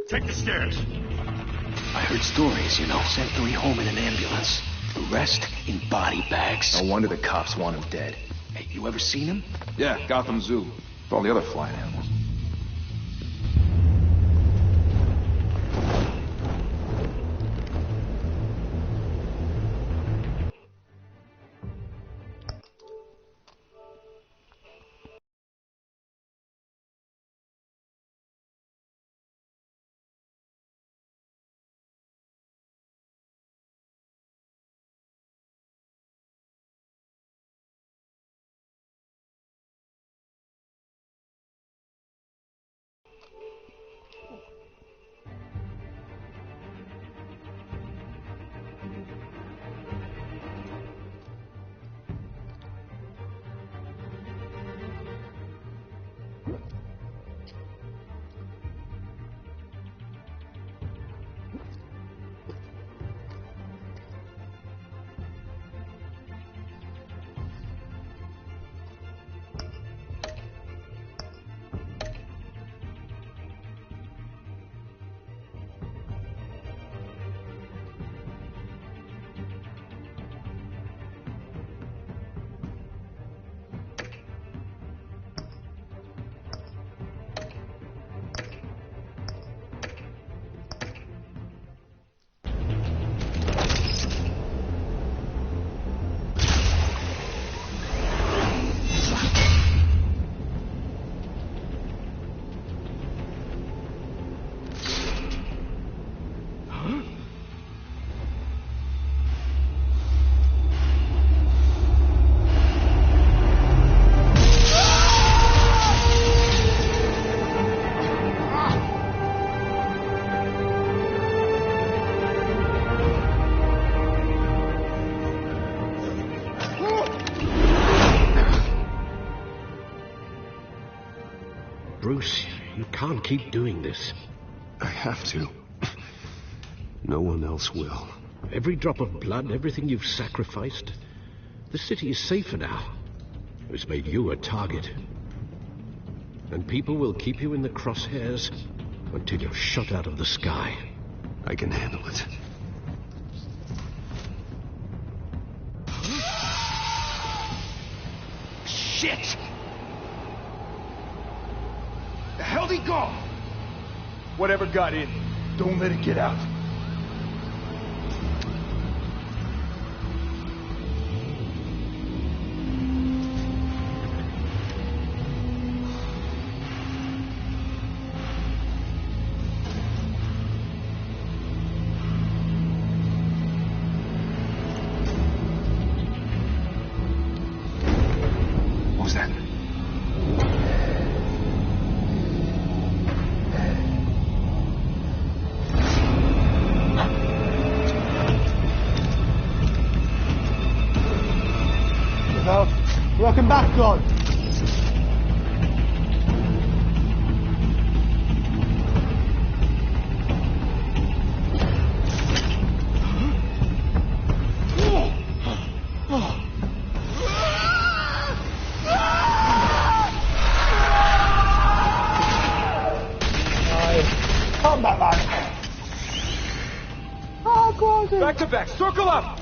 Take the stairs. I heard stories, you know. Sent 3 home in an ambulance. The rest in body bags. No wonder the cops want him dead. Hey, you ever seen him? Yeah, Gotham Zoo. With all the other flying animals. Bruce, you can't keep doing this. I have to. No one else will. Every drop of blood, everything you've sacrificed. The city is safer now. It's made you a target. And people will keep you in the crosshairs until you're shot out of the sky. I can handle it. Shit! The hell'd he go? Whatever got in, don't let it get out. What was that? Welcome back, God. Come back, man. Oh, God. Back to back, circle up!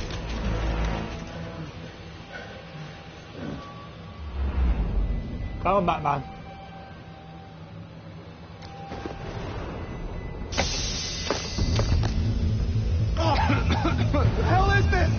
Come on, Batman. What the hell is this?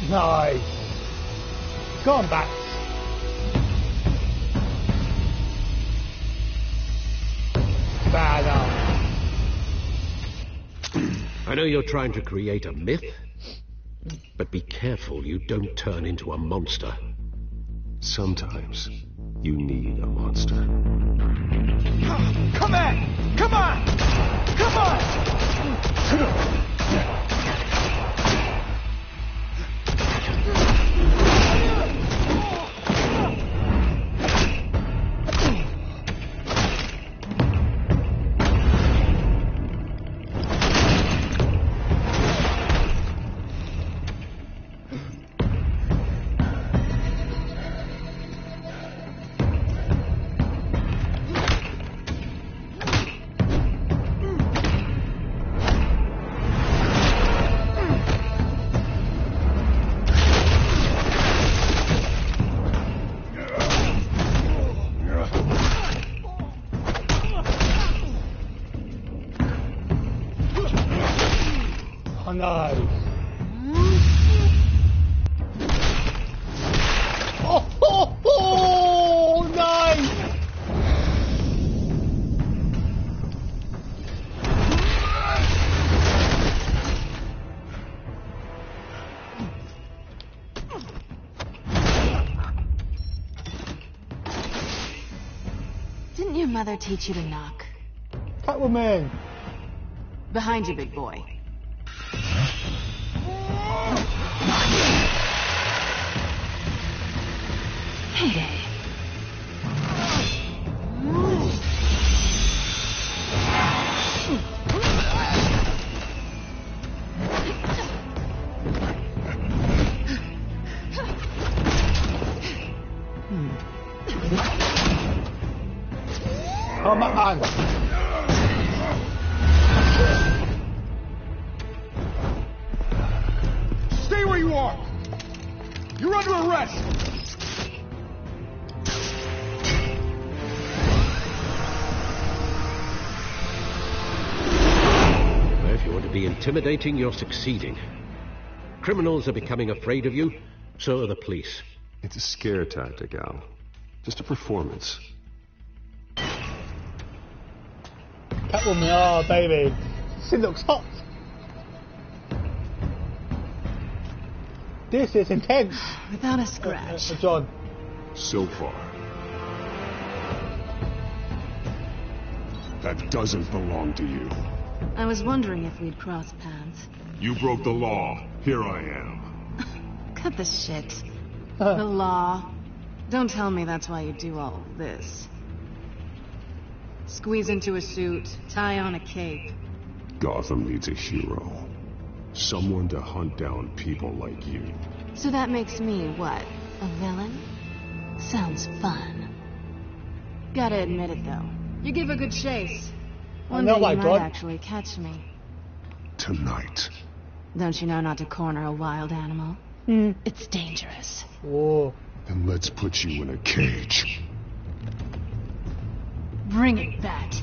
Nice. Go on, Bats. Bad I know you're trying to create a myth, but be careful you don't turn into a monster. Sometimes you need a monster. Come on! Come on! Come on! Oh, nice. Oh, nice. Didn't your mother teach you to knock? Catwoman. Behind you, big boy. Hey. Come on. Stay where you are! You're under arrest! If you want to be intimidating, you're succeeding. Criminals are becoming afraid of you, so are the police. It's a scare tactic, Al. Just a performance. Catwoman, oh baby. She looks hot. This is intense. Without a scratch. John. So far. That doesn't belong to you. I was wondering if we'd cross paths. You broke the law. Here I am. Cut the shit. The law. Don't tell me that's why you do all this. Squeeze into a suit, tie on a cape. Gotham needs a hero. Someone to hunt down people like you. So that makes me, what, a villain? Sounds fun. Gotta admit it, though. You give a good chase. One day you might actually catch me. Tonight. Don't you know not to corner a wild animal? It's dangerous. Whoa. Then let's put you in a cage. Bring it, Bat.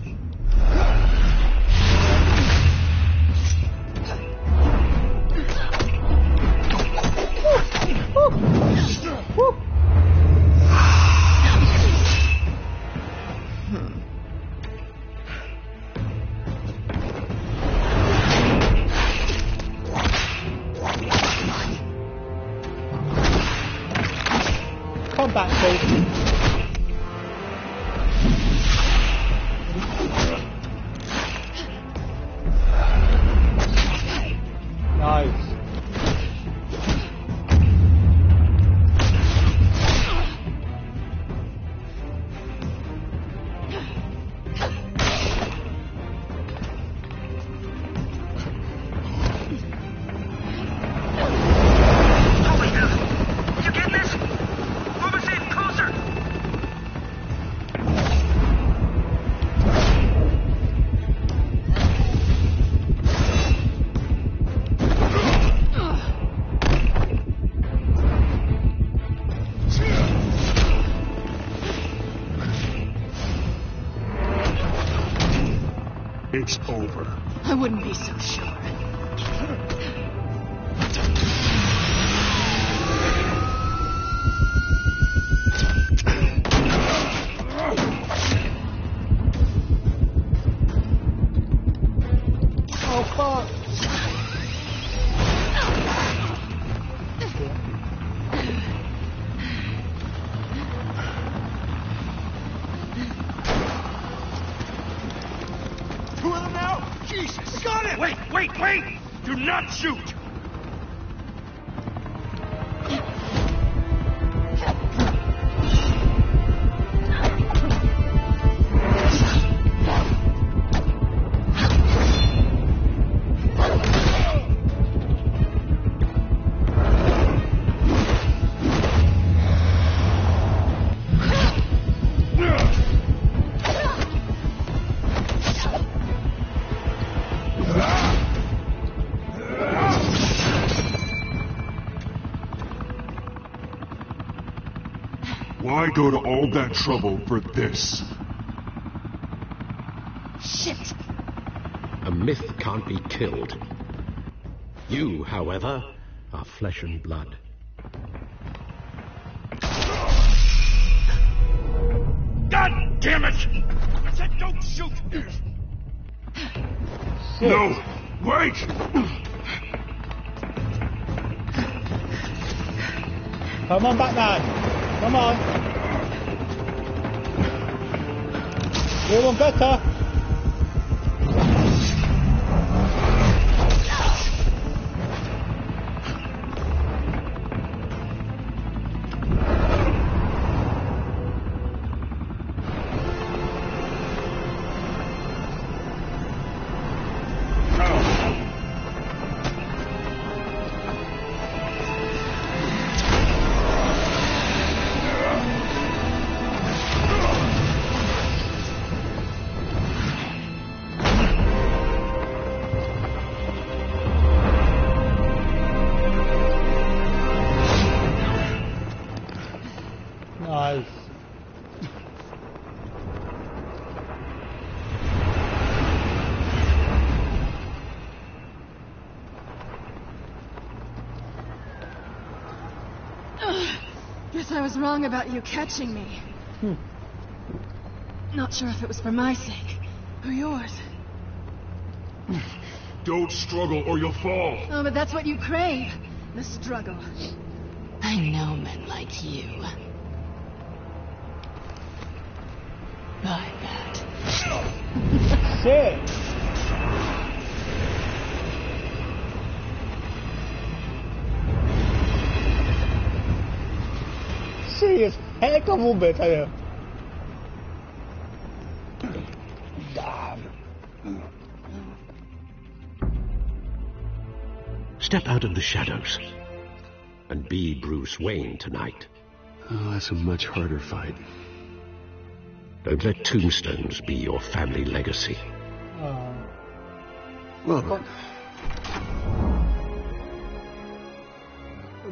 Come back, baby. Nice. It's over. I wouldn't be so sure. Oh fuck! Two of them now? Jesus! Got it! Wait! Do not shoot! Why go to all that trouble for this? Shit! A myth can't be killed. You, however, are flesh and blood. God damn it! I said don't shoot! No! Wait! Come on, Batman! Come on! We will get her! Nice. Guess I was wrong about you catching me. Not sure if it was for my sake or yours. Don't struggle or you'll fall. Oh, but that's what you crave. The struggle. I know men like you. Bye, Bat. Shit! Serious heck of a bit, I know. Damn. Step out of the shadows and be Bruce Wayne tonight. Oh, that's a much harder fight. Don't let tombstones be your family legacy. Well,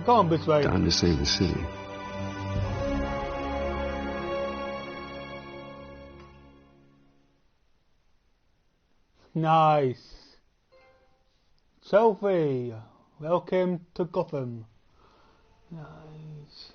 Go on, Bruce Wayne. time to save the city. Nice. Sophie, welcome to Gotham. Nice.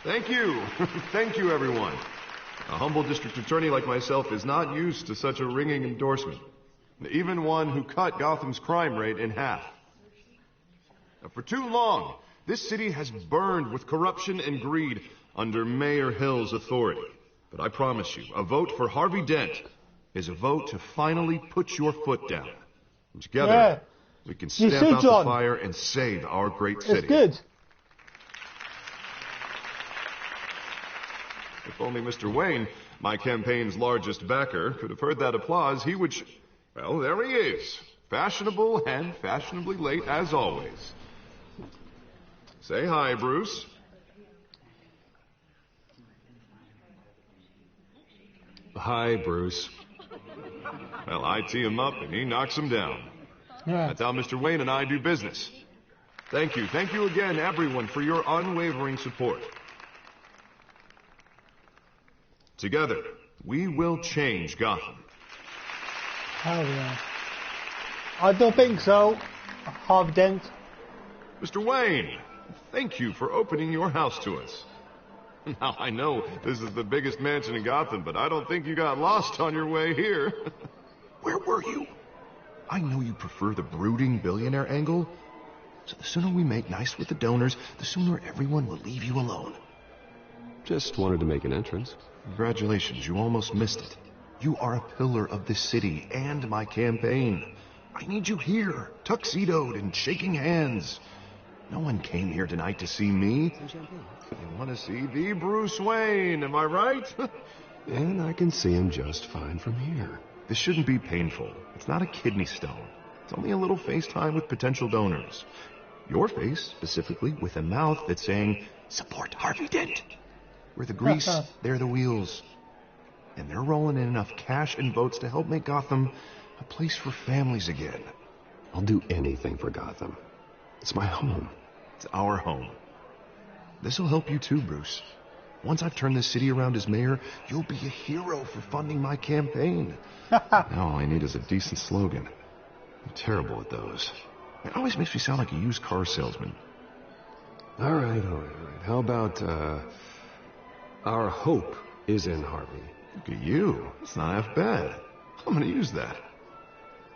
Thank you. Thank you, everyone. A humble district attorney like myself is not used to such a ringing endorsement. Even one who cut Gotham's crime rate in half. Now, for too long, this city has burned with corruption and greed under Mayor Hill's authority. But I promise you, a vote for Harvey Dent is a vote to finally put your foot down. And together, we can stamp out the fire and save our great city. It's good. If only Mr. Wayne, my campaign's largest backer, could have heard that applause, he would... Well, there he is. Fashionable and fashionably late as always. Say hi, Bruce. Hi, Bruce. Well, I tee him up and he knocks him down. Yeah. That's how Mr. Wayne and I do business. Thank you. Thank you again, everyone, for your unwavering support. Together, we will change Gotham. Hell yeah. I don't think so. Harvey Dent. Mr. Wayne, thank you for opening your house to us. Now, I know this is the biggest mansion in Gotham, but I don't think you got lost on your way here. Where were you? I know you prefer the brooding billionaire angle, so the sooner we make nice with the donors, the sooner everyone will leave you alone. Just wanted to make an entrance. Congratulations, you almost missed it. You are a pillar of this city and my campaign. I need you here, tuxedoed and shaking hands. No one came here tonight to see me. They want to see the Bruce Wayne, am I right? And I can see him just fine from here. This shouldn't be painful. It's not a kidney stone. It's only a little FaceTime with potential donors. Your face, specifically, with a mouth that's saying, support Harvey Dent. We're the grease, they're the wheels. And they're rolling in enough cash and votes to help make Gotham a place for families again. I'll do anything for Gotham. It's my home. It's our home. This'll help you too, Bruce. Once I've turned this city around as mayor, you'll be a hero for funding my campaign. Now all I need is a decent slogan. I'm terrible at those. It always makes me sound like a used car salesman. All right. How about, our hope is in Harvey. Look at you. It's not half bad. I'm gonna use that.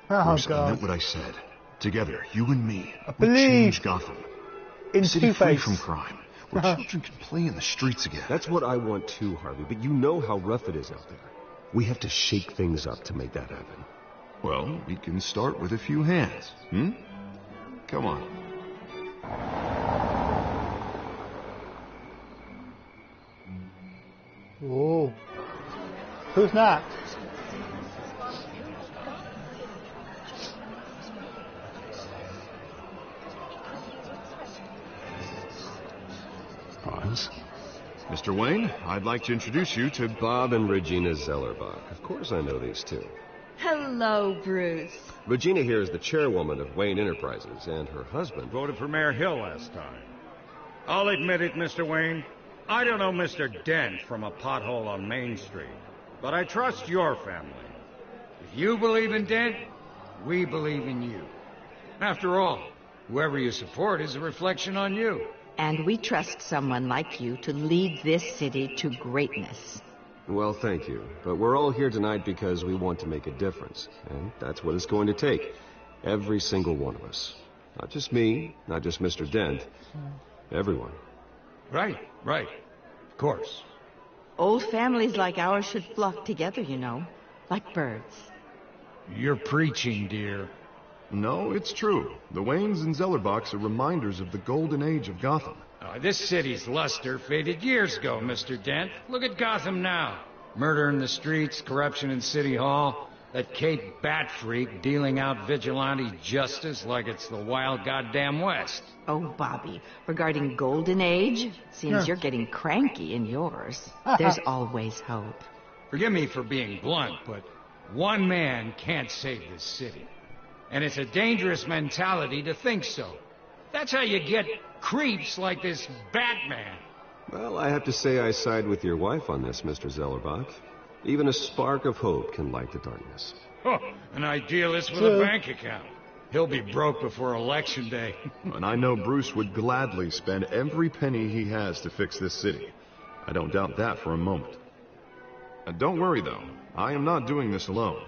Oh, Bruce, God. I meant what I said. Together, you and me, we believe change Gotham. in A city free Two-Face. from crime, where children can play in the streets again. That's what I want too, Harvey, but you know how rough it is out there. We have to shake things up to make that happen. Well, we can start with a few hands, Come on. Whoa. Who's that? Pause. Mr. Wayne, I'd like to introduce you to Bob and Regina Zellerbach. Of course I know these two. Hello, Bruce. Regina here is the chairwoman of Wayne Enterprises, and her husband... Voted for Mayor Hill last time. I'll admit it, Mr. Wayne. I don't know Mr. Dent from a pothole on Main Street, but I trust your family. If you believe in Dent, we believe in you. After all, whoever you support is a reflection on you. And we trust someone like you to lead this city to greatness. Well, thank you. But we're all here tonight because we want to make a difference. And that's what it's going to take. Every single one of us. Not just me, not just Mr. Dent. Everyone. Right. Of course. Old families like ours should flock together, you know, like birds. You're preaching, dear. No, it's true. The Waynes and Zellerbachs are reminders of the golden age of Gotham. This city's luster faded years ago, Mr. Dent. Look at Gotham now. Murder in the streets, corruption in City Hall, that Kate Bat freak dealing out vigilante justice like it's the wild goddamn West. Oh, Bobby, regarding Golden Age, seems you're getting cranky in yours. There's always hope. Forgive me for being blunt, but one man can't save this city. And it's a dangerous mentality to think so. That's how you get creeps like this Batman. Well, I have to say I side with your wife on this, Mr. Zellerbach. Even a spark of hope can light the darkness. An idealist with a bank account. He'll be broke before Election Day. And I know Bruce would gladly spend every penny he has to fix this city. I don't doubt that for a moment. Don't worry, though. I am not doing this alone.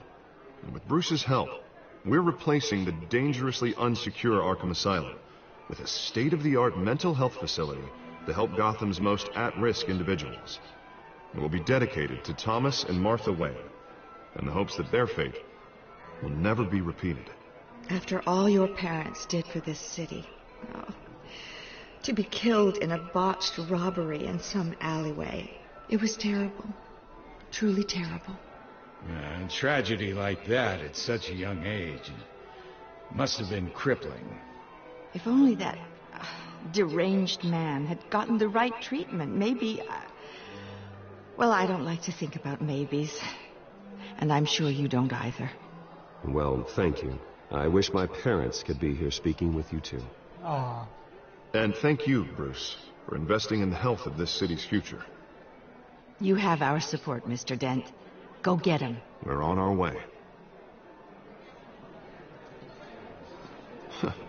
And with Bruce's help, we're replacing the dangerously unsecure Arkham Asylum with a state-of-the-art mental health facility to help Gotham's most at-risk individuals. It will be dedicated to Thomas and Martha Wayne, in the hopes that their fate will never be repeated. After all your parents did for this city, to be killed in a botched robbery in some alleyway, it was terrible. Truly terrible. A tragedy like that at such a young age must have been crippling. If only that deranged man had gotten the right treatment, maybe... Well, I don't like to think about maybes. And I'm sure you don't either. Well, thank you. I wish my parents could be here speaking with you, too. Ah. And thank you, Bruce, for investing in the health of this city's future. You have our support, Mr. Dent. Go get him. We're on our way.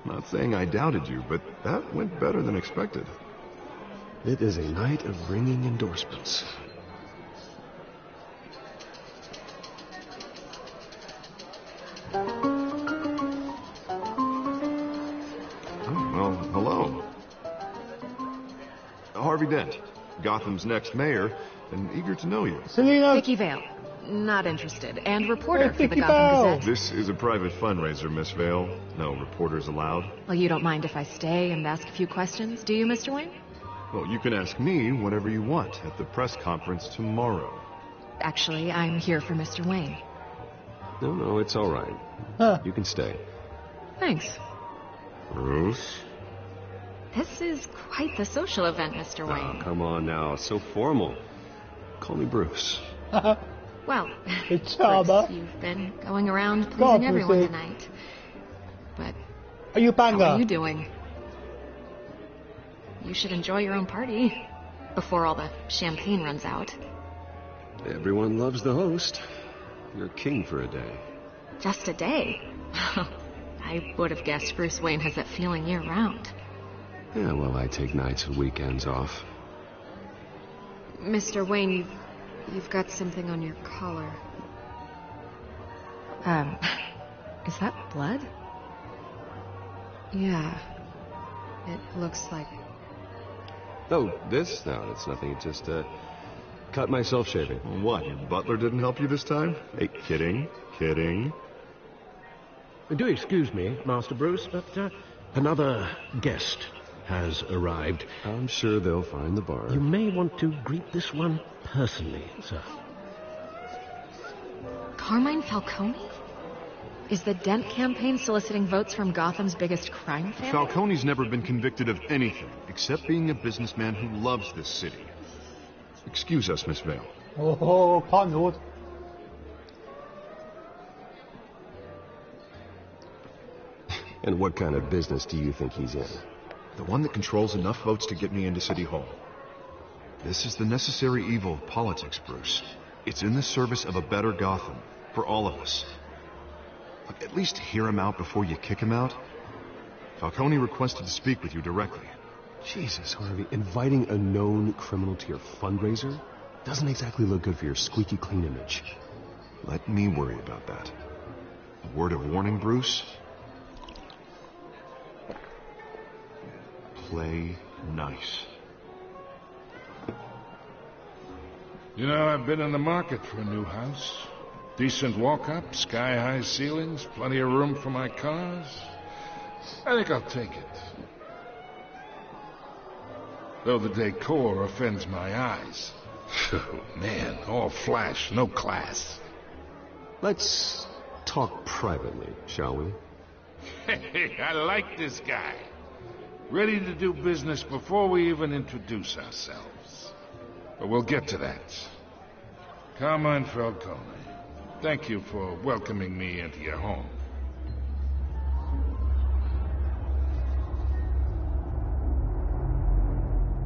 Not saying I doubted you, but that went better than expected. It is a night of ringing endorsements. Well, hello. Harvey Dent, Gotham's next mayor, and eager to know you. Selina. Vicky Vale. Not interested. And reporter for the Vicky Gotham Vale. Gazette. This is a private fundraiser, Miss Vale. No reporters allowed. Well, you don't mind if I stay and ask a few questions, do you, Mr. Wayne? Well, you can ask me whatever you want at the press conference tomorrow. Actually, I'm here for Mr. Wayne. No, it's all right. Huh. You can stay. Thanks. Bruce? This is quite the social event, Mr. Oh, Wayne. come on now. So formal. Call me Bruce. Well, It's Bruce, Chaba. you've been going around pleasing God, everyone Brucey. tonight. But Are you how are banga? you doing? You should enjoy your own party before all the champagne runs out. Everyone loves the host. You're king for a day. Just a day? I would have guessed Bruce Wayne has that feeling year-round. Yeah, well, I take nights and weekends off. Mr. Wayne, you've got something on your collar. Is that blood? Yeah. It looks like... Oh, this? No, that's nothing. It just, cut myself shaving. What, your butler didn't help you this time? Hey, kidding. Do excuse me, Master Bruce, but another guest has arrived. I'm sure they'll find the bar. You may want to greet this one personally, sir. Carmine Falcone? Is the Dent campaign soliciting votes from Gotham's biggest crime family? Falcone's never been convicted of anything except being a businessman who loves this city. Excuse us, Miss Vale. Oh, panhoed. And what kind of business do you think he's in? The one that controls enough votes to get me into City Hall. This is the necessary evil of politics, Bruce. It's in the service of a better Gotham, for all of us. Look, at least hear him out before you kick him out. Falcone requested to speak with you directly. Jesus, Harvey, inviting a known criminal to your fundraiser doesn't exactly look good for your squeaky clean image. Let me worry about that. A word of warning, Bruce. Play nice. You know, I've been in the market for a new house. Decent walk-up, sky-high ceilings, plenty of room for my cars. I think I'll take it. Though the decor offends my eyes. Oh, man, all flash, no class. Let's talk privately, shall we? Hey, I like this guy. Ready to do business before we even introduce ourselves. But we'll get to that. Carmine Falcone, thank you for welcoming me into your home.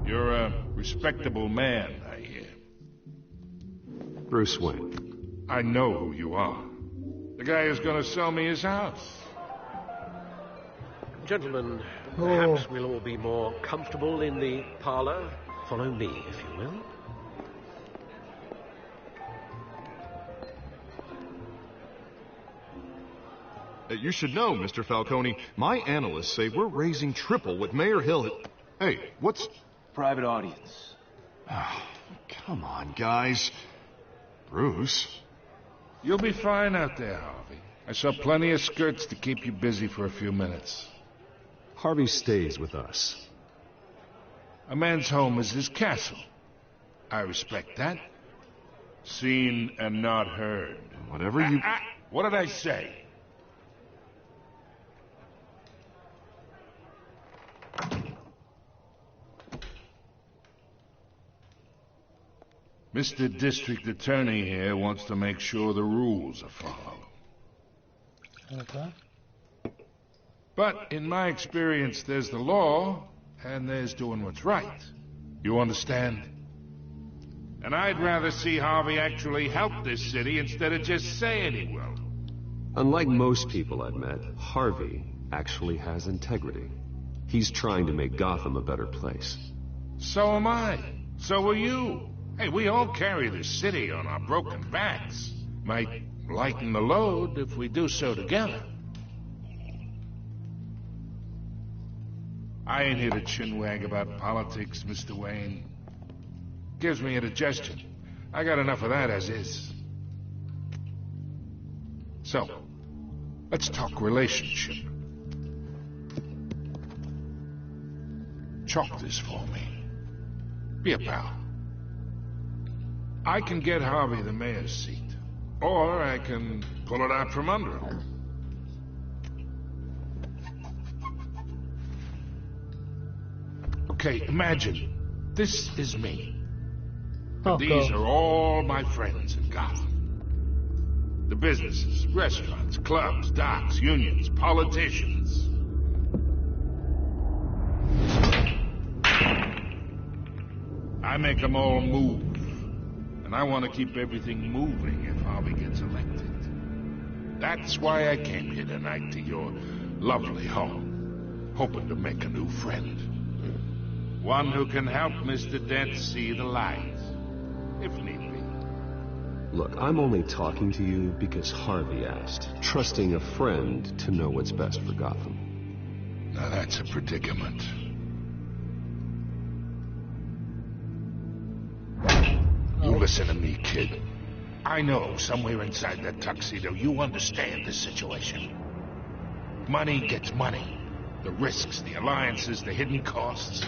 You're a respectable man, I hear. Bruce Wayne. I know who you are. The guy who's going to sell me his house. Gentlemen, perhaps we'll all be more comfortable in the parlor. Follow me, if you will. You should know, Mr. Falcone, my analysts say we're raising triple what Mayor Hill... Hey, what's... Private audience. Oh, come on, guys. Bruce? You'll be fine out there, Harvey. I saw plenty of skirts to keep you busy for a few minutes. Harvey stays with us. A man's home is his castle. I respect that. Seen and not heard. Whatever you... What did I say? Mr. District Attorney here wants to make sure the rules are followed. Okay. But in my experience, there's the law, and there's doing what's right. You understand? And I'd rather see Harvey actually help this city instead of just saying he will. Unlike most people I've met, Harvey actually has integrity. He's trying to make Gotham a better place. So am I. So are you. Hey, we all carry this city on our broken backs. Might lighten the load if we do so together. I ain't here to chinwag about politics, Mr. Wayne. Gives me indigestion. I got enough of that as is. So, let's talk relationship. Chalk this for me. Be a pal. I can get Harvey the mayor's seat. Or I can pull it out from under him. Okay, imagine. This is me. Oh, These are all my friends in Gotham. The businesses, restaurants, clubs, docks, unions, politicians. I make them all move. And I want to keep everything moving if Harvey gets elected. That's why I came here tonight to your lovely home, hoping to make a new friend. One who can help Mr. Dent see the light, if need be. Look, I'm only talking to you because Harvey asked, trusting a friend to know what's best for Gotham. Now that's a predicament. You listen to me, kid. I know somewhere inside that tuxedo you understand this situation. Money gets money. The risks, the alliances, the hidden costs.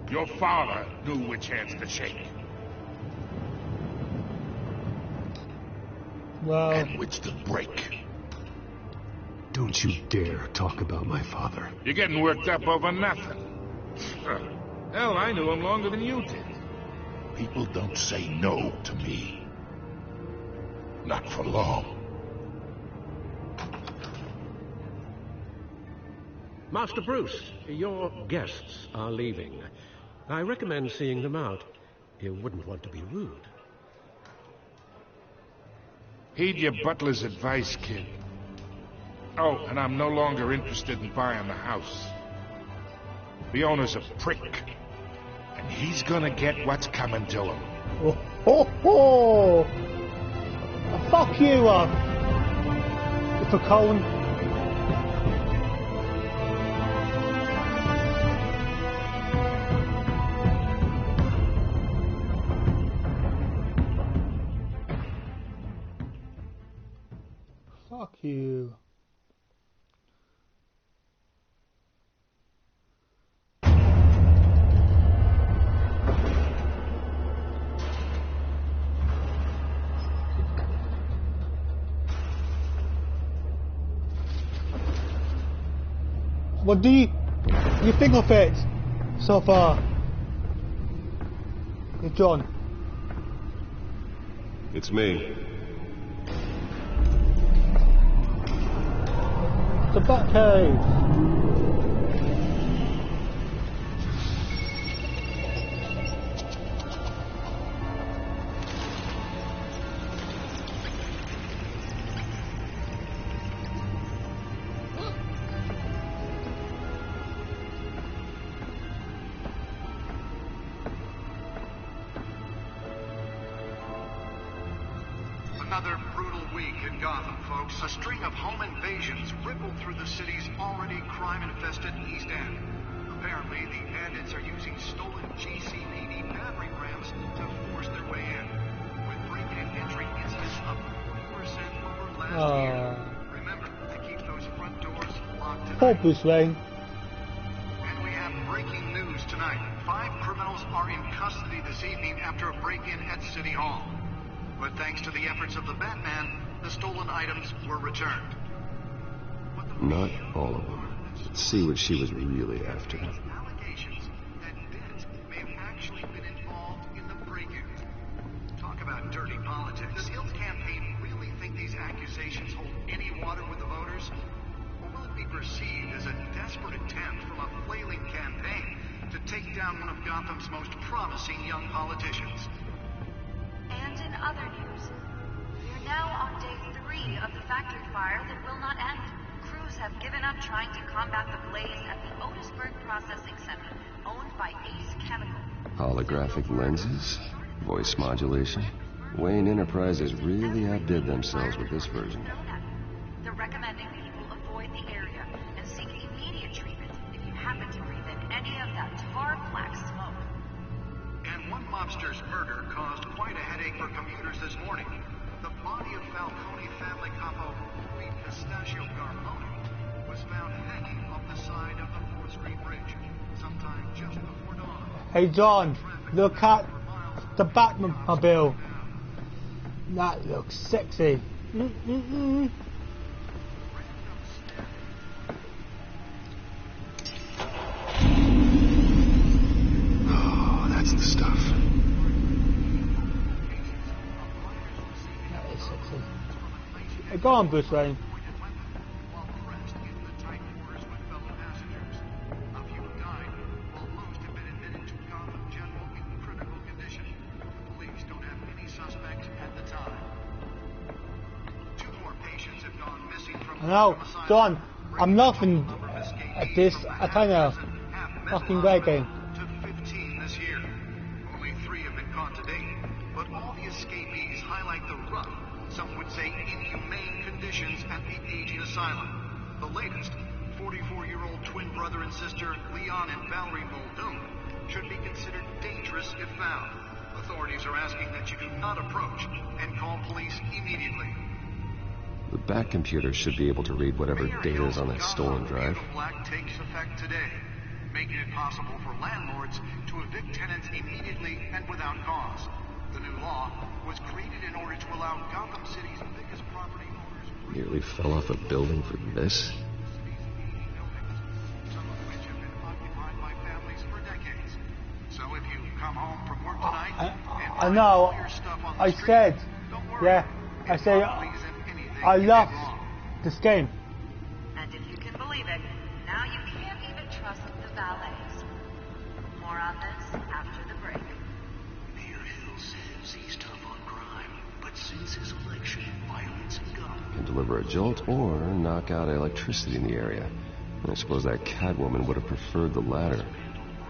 Your father knew which hands to shake. Well... And which to break. Don't you dare talk about my father. You're getting worked up over nothing. Hell, I knew him longer than you did. People don't say no to me. Not for long. Master Bruce, your guests are leaving. I recommend seeing them out. You wouldn't want to be rude. Heed your butler's advice, kid. Oh, and I'm no longer interested in buying the house. The owner's a prick. And he's gonna get what's coming to him. Oh, ho, ho. Fuck you, Falcone. Fuck you. What do you think of it so far? Hey, John. It's me. The Batcave. another brutal week in Gotham, folks. A string of home invasions rippled through the city's already crime-infested East End. Apparently, the bandits are using stolen GCPD battering rams to force their way in, with break-in entry incidents up 40% over last year. Remember to keep those front doors locked tonight. Poor Bruce Wayne. And we have breaking news tonight. 5 criminals are in custody this evening after a break-in at City Hall. But thanks to the efforts of the Batman, the stolen items were returned. Not all of them. Let's see what she was really after. Allegations that Dent may have actually been involved in the break-in. Talk about dirty politics. Does Hill's campaign really think these accusations hold any water with the voters? Or will it be perceived as a desperate attempt from a flailing campaign to take down one of Gotham's most promising young politicians? And in other news, we're now on day 3 of the factory fire that will not end. Crews have given up trying to combat the blaze at the Otisburg Processing Center, owned by Ace Chemical. Holographic lenses? Voice modulation? Wayne Enterprises really outdid themselves with this version. They're recommending people avoid the area and seek immediate treatment if you happen to breathe in any of that tar black smoke. And one mobster's murder caused quite a headache for commuters this morning. The body of Falcone family capo Louis Pistachio Garmoni was found hanging off the side of the 4th Street Bridge sometime just before dawn. Hey John, look at the Batmobile. That looks sexy. Oh, that's the stuff. That is sexy. Hey, go on, Bruce Wayne. No, John, I'm laughing at this. I kind of fucking great game. To 15 this year. Only 3 have been caught to date, but all the escapees highlight the rough, some would say inhumane conditions at the aging asylum. The latest, 44-year-old twin brother and sister Leon and Valerie Muldoon, should be considered dangerous if found. Authorities are asking that you do not approach and call police immediately. The back computer should be able to read whatever data is on that stolen drive. Black takes effect today, making it possible for landlords to evict tenants immediately and without cause. The new law was created in order to allow Gotham City's biggest property owners... Nearly fell off a building for this? Some of which have been occupied by families for decades. So if you come home from work tonight I know. I said, yeah, I say I love this game. And if you can believe it, now you can't even trust the valets. More on this after the break. Mayor Hill says he's tough on crime, but since his election, violence in Gotham Can deliver a jolt or knock out electricity in the area. I suppose that Catwoman would have preferred the latter.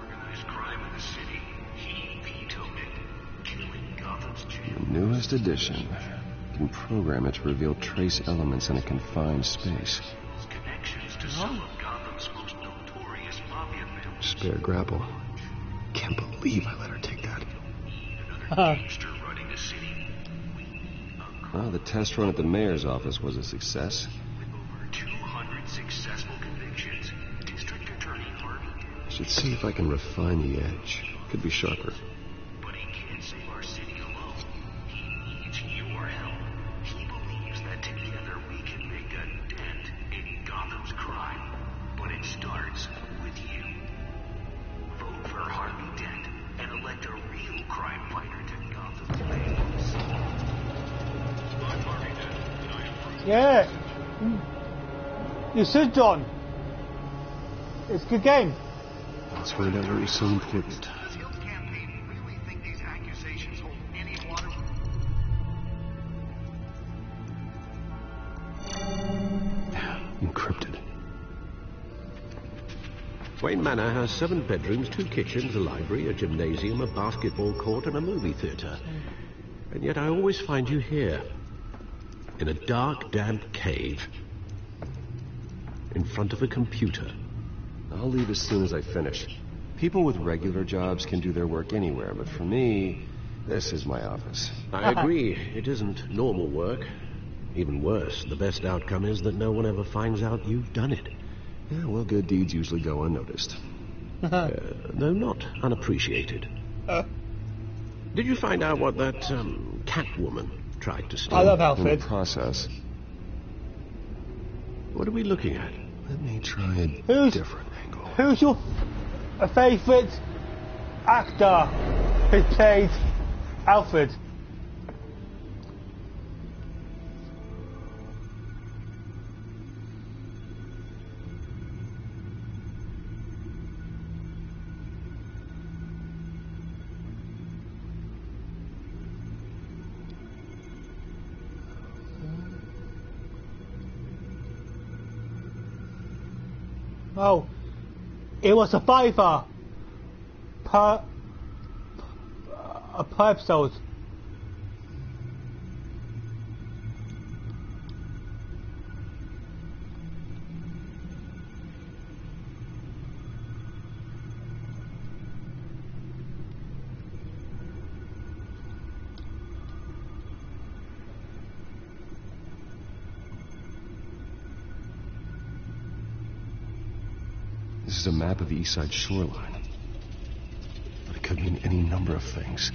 organized crime in the city. He vetoed it, killing Gotham's jail. The newest edition. Can program it to reveal trace elements in a confined space. Connections to some of Gotham's most notorious mafia members. Spare grapple. Can't believe I let her take that. Another gangster running the city. Well, the test run at the mayor's office was a success. With over 200 successful convictions, District Attorney Harvey I should see if I can refine the edge. Could be sharper. But he can't save our city alone. He needs your help. He believes that together we can make a dent in Gotham's crime. But it starts with you. Vote for Harvey Dent and elect a real crime fighter to Gotham's veins. I'm Harvey Dent, and I approve. Yeah. You should, John. It's a good game. Let's find out what was so important. Does Hill's campaign really think these accusations hold any water? Encrypted. Wayne Manor has 7 bedrooms, 2 kitchens, a library, a gymnasium, a basketball court, and a movie theatre. And yet I always find you here. in a dark, damp cave in front of a computer. I'll leave as soon as I finish. People with regular jobs can do their work anywhere, but for me, this is my office. I agree. It isn't normal work. Even worse, the best outcome is that no one ever finds out you've done it. Yeah, well, good deeds usually go unnoticed. Though not unappreciated. Did you find out what that Catwoman tried to steal? I love Alfred. In the process. What are we looking at? Let me try a different angle. Who's your favourite actor who played Alfred? Oh, it was a $5 per episode. This is a map of the east side shoreline. But it could mean any number of things.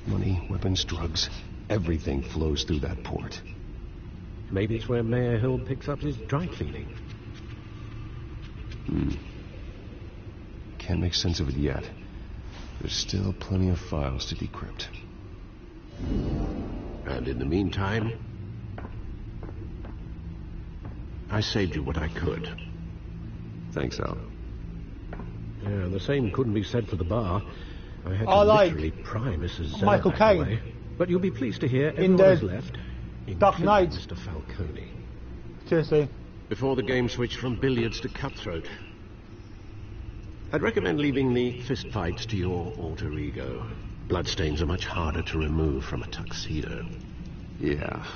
Money, weapons, drugs, everything flows through that port. Maybe it's where Mayor Hill picks up his dry cleaning. Can't make sense of it yet. There's still plenty of files to decrypt. And in the meantime, I saved you what I could. Thanks, Al. Yeah, the same couldn't be said for the bar. I had to literally pry Mrs. Michael Caine away. But you'll be pleased to hear everyone is left. Dark Knight. Mr. Falcone. Seriously. Before the game switched from billiards to cutthroat. I'd recommend leaving the fistfights to your alter ego. Bloodstains are much harder to remove from a tuxedo. Yeah.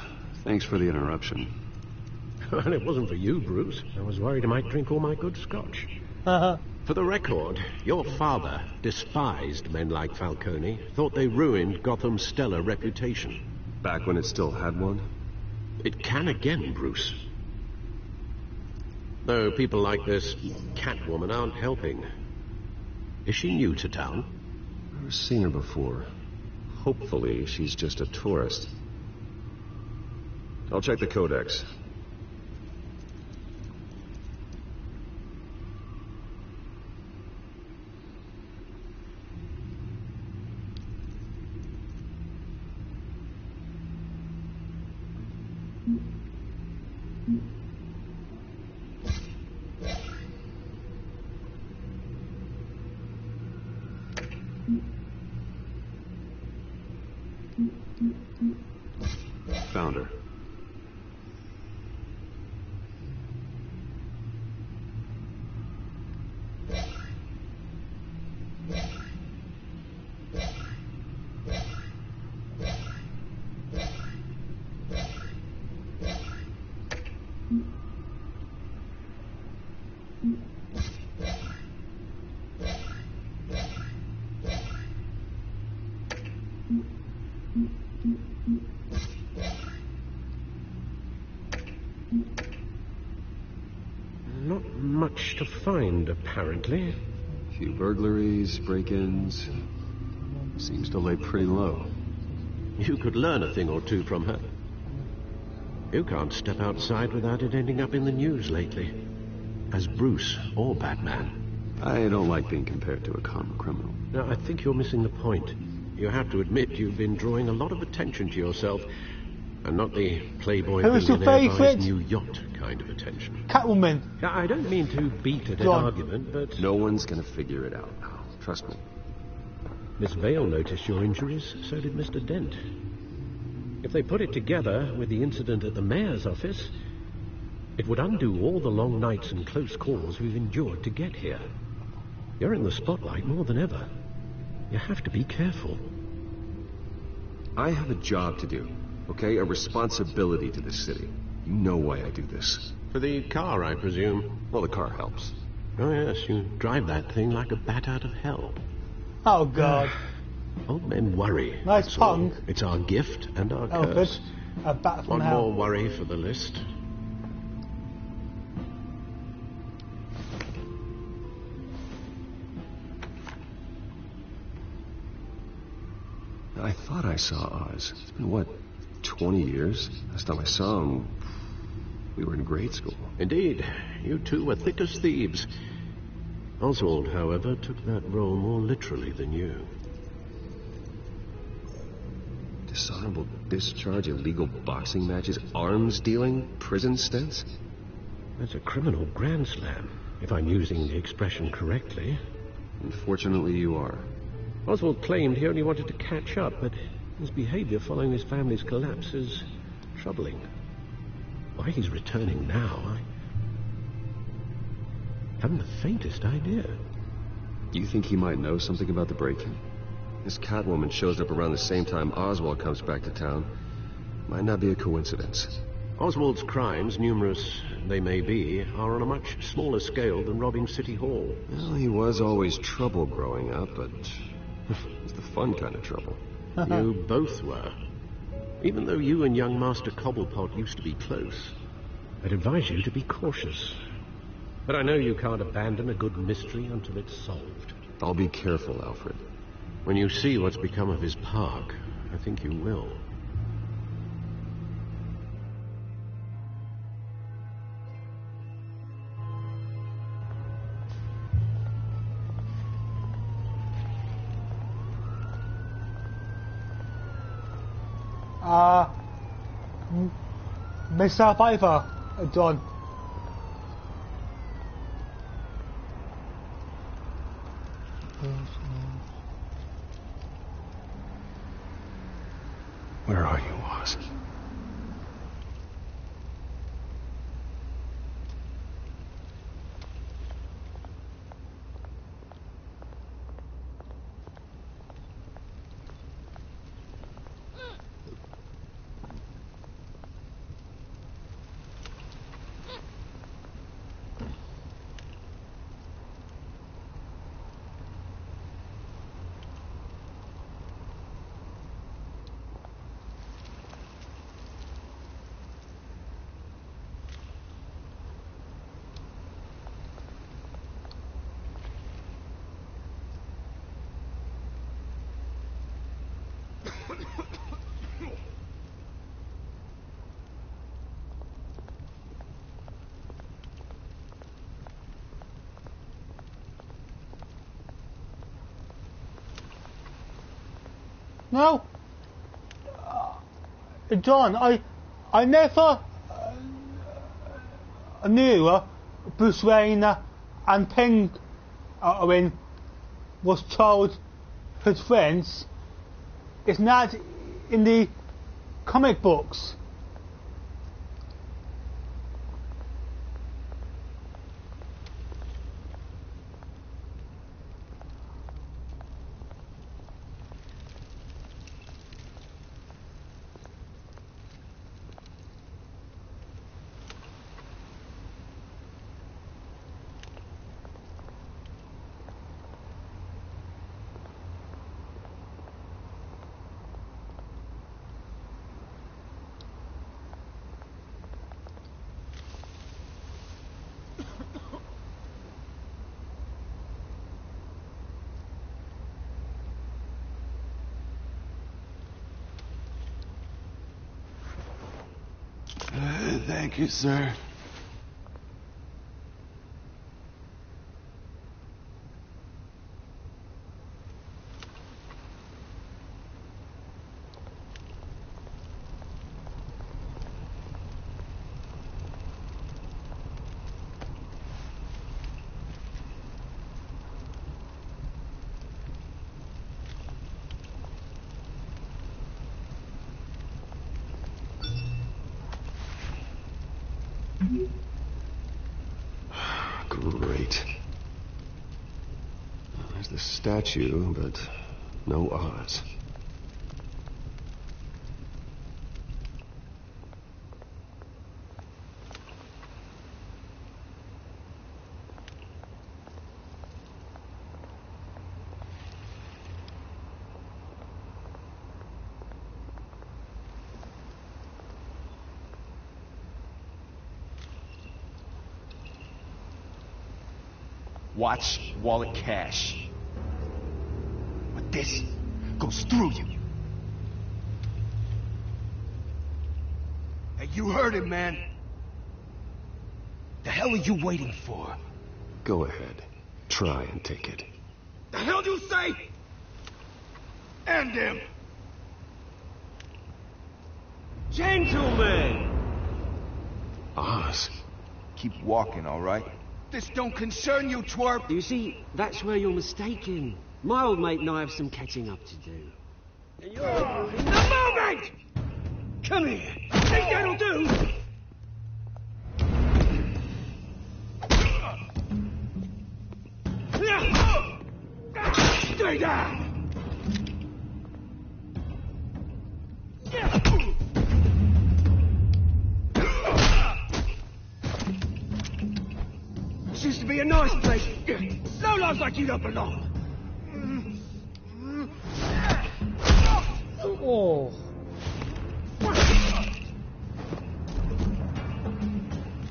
Thanks for the interruption. Well, it wasn't for you, Bruce. I was worried I might drink all my good scotch. For the record, your father despised men like Falcone, thought they ruined Gotham's stellar reputation. Back when it still had one? It can again, Bruce. Though people like this Catwoman aren't helping. Is she new to town? Never seen her before. Hopefully, she's just a tourist. I'll check the codex. Found her. Not much to find, apparently. A few burglaries, break-ins. Seems to lay pretty low. You could learn a thing or two from her. You can't step outside without it ending up in the news lately. As Bruce or Batman. I don't like being compared to a common criminal. No, I think you're missing the point. You have to admit you've been drawing a lot of attention to yourself. And not the playboy billionaire buys new yacht kind of attention. Catwoman. I don't mean to beat a dead argument, but... No one's gonna figure it out now. Trust me. Miss Vale noticed your injuries, so did Mr. Dent. If they put it together with the incident at the mayor's office, it would undo all the long nights and close calls we've endured to get here. You're in the spotlight more than ever. You have to be careful. I have a job to do. Okay? A responsibility to this city. You know why I do this. For the car, I presume. Well, the car helps. Oh, yes, you drive that thing like a bat out of hell. Oh, God. Old men worry. Nice punk. It's our gift and our Oh, curse. good. A bat from One hell. more worry for the list. I thought I saw Oz. It's been, what, 20 years? Last time I saw him, we were in grade school. Indeed. You two were thick as thieves. Oswald, however, took that role more literally than you. Dishonorable discharge, illegal boxing matches, arms dealing, prison stints? That's a criminal grand slam, if I'm using the expression correctly. Unfortunately, you are. Oswald claimed he only wanted to catch up, but his behavior following his family's collapse is troubling. Why he's returning now, I haven't the faintest idea. You think he might know something about the break-in? This Catwoman shows up around the same time Oswald comes back to town. Might not be a coincidence. Oswald's crimes, numerous they may be, are on a much smaller scale than robbing City Hall. Well, he was always trouble growing up, but it's the fun kind of trouble. You both were. Even though you and young Master Cobblepot used to be close, I'd advise you to be cautious. But I know you can't abandon a good mystery until it's solved. I'll be careful, Alfred. When you see what's become of his park, I think you will. Mr. Piper, John. Where are you, Oz? No, John, I never knew Bruce Wayne and Penguin was told his friends. It's not in the comic books. Thank you, sir. Great. There's the statue, but no Oz. Watch, wallet, cash. But this goes through you. Hey, you heard it, man. The hell are you waiting for? Go ahead. Try and take it. The hell do you say? End him! Gentlemen! Oz. Keep walking, all right? This don't concern you, twerp! You see, that's where you're mistaken. My old mate and I have some catching up to do. And you're in the moment! Come here! Think that'll do? Stay down! This used to be a nice place. No lives like you don't belong. Oh.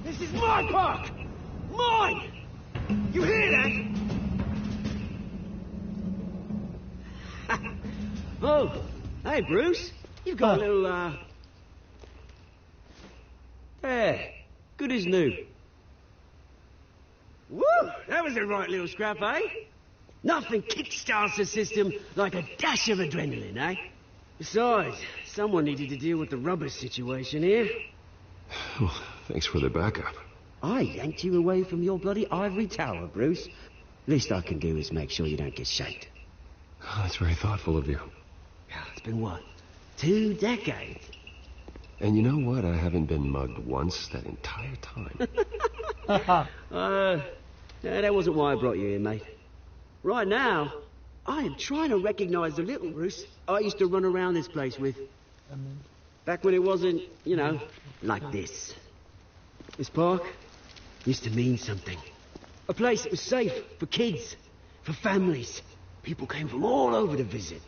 This is my park! Mine! You hear that? Oh, hey, Bruce. You've got a little, There. Good as new. Woo! That was a right little scrap, eh? Nothing kickstarts the system like a dash of adrenaline, eh? Besides, someone needed to deal with the rubber situation here. Well, thanks for the backup. I yanked you away from your bloody ivory tower, Bruce. Least I can do is make sure you don't get shanked. Oh, that's very thoughtful of you. It's been what? 2 decades? And you know what? I haven't been mugged once that entire time. That wasn't why I brought you here, mate. Right now, I am trying to recognize the little Bruce I used to run around this place with. Back when it wasn't, you know, like this. This park used to mean something. A place that was safe for kids, for families. People came from all over to visit.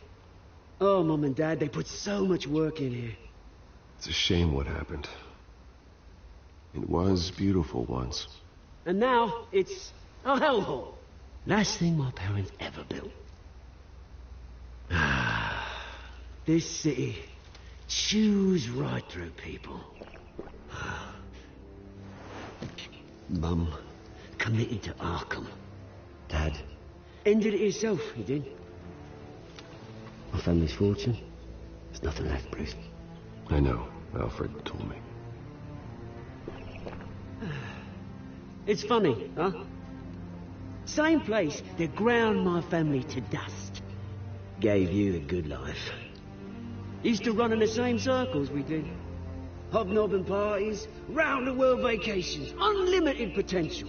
Oh, Mum and Dad, they put so much work in here. It's a shame what happened. It was beautiful once. And now, it's a hellhole. Last thing my parents ever built. This city chews right through people. Mum committed to Arkham. Dad ended it himself, he did. My family's fortune, there's nothing left, Bruce. I know. Alfred told me. It's funny, huh? Same place that ground my family to dust. Gave you the good life. Used to run in the same circles we did. Hobnobbing parties, round-the-world vacations, unlimited potential.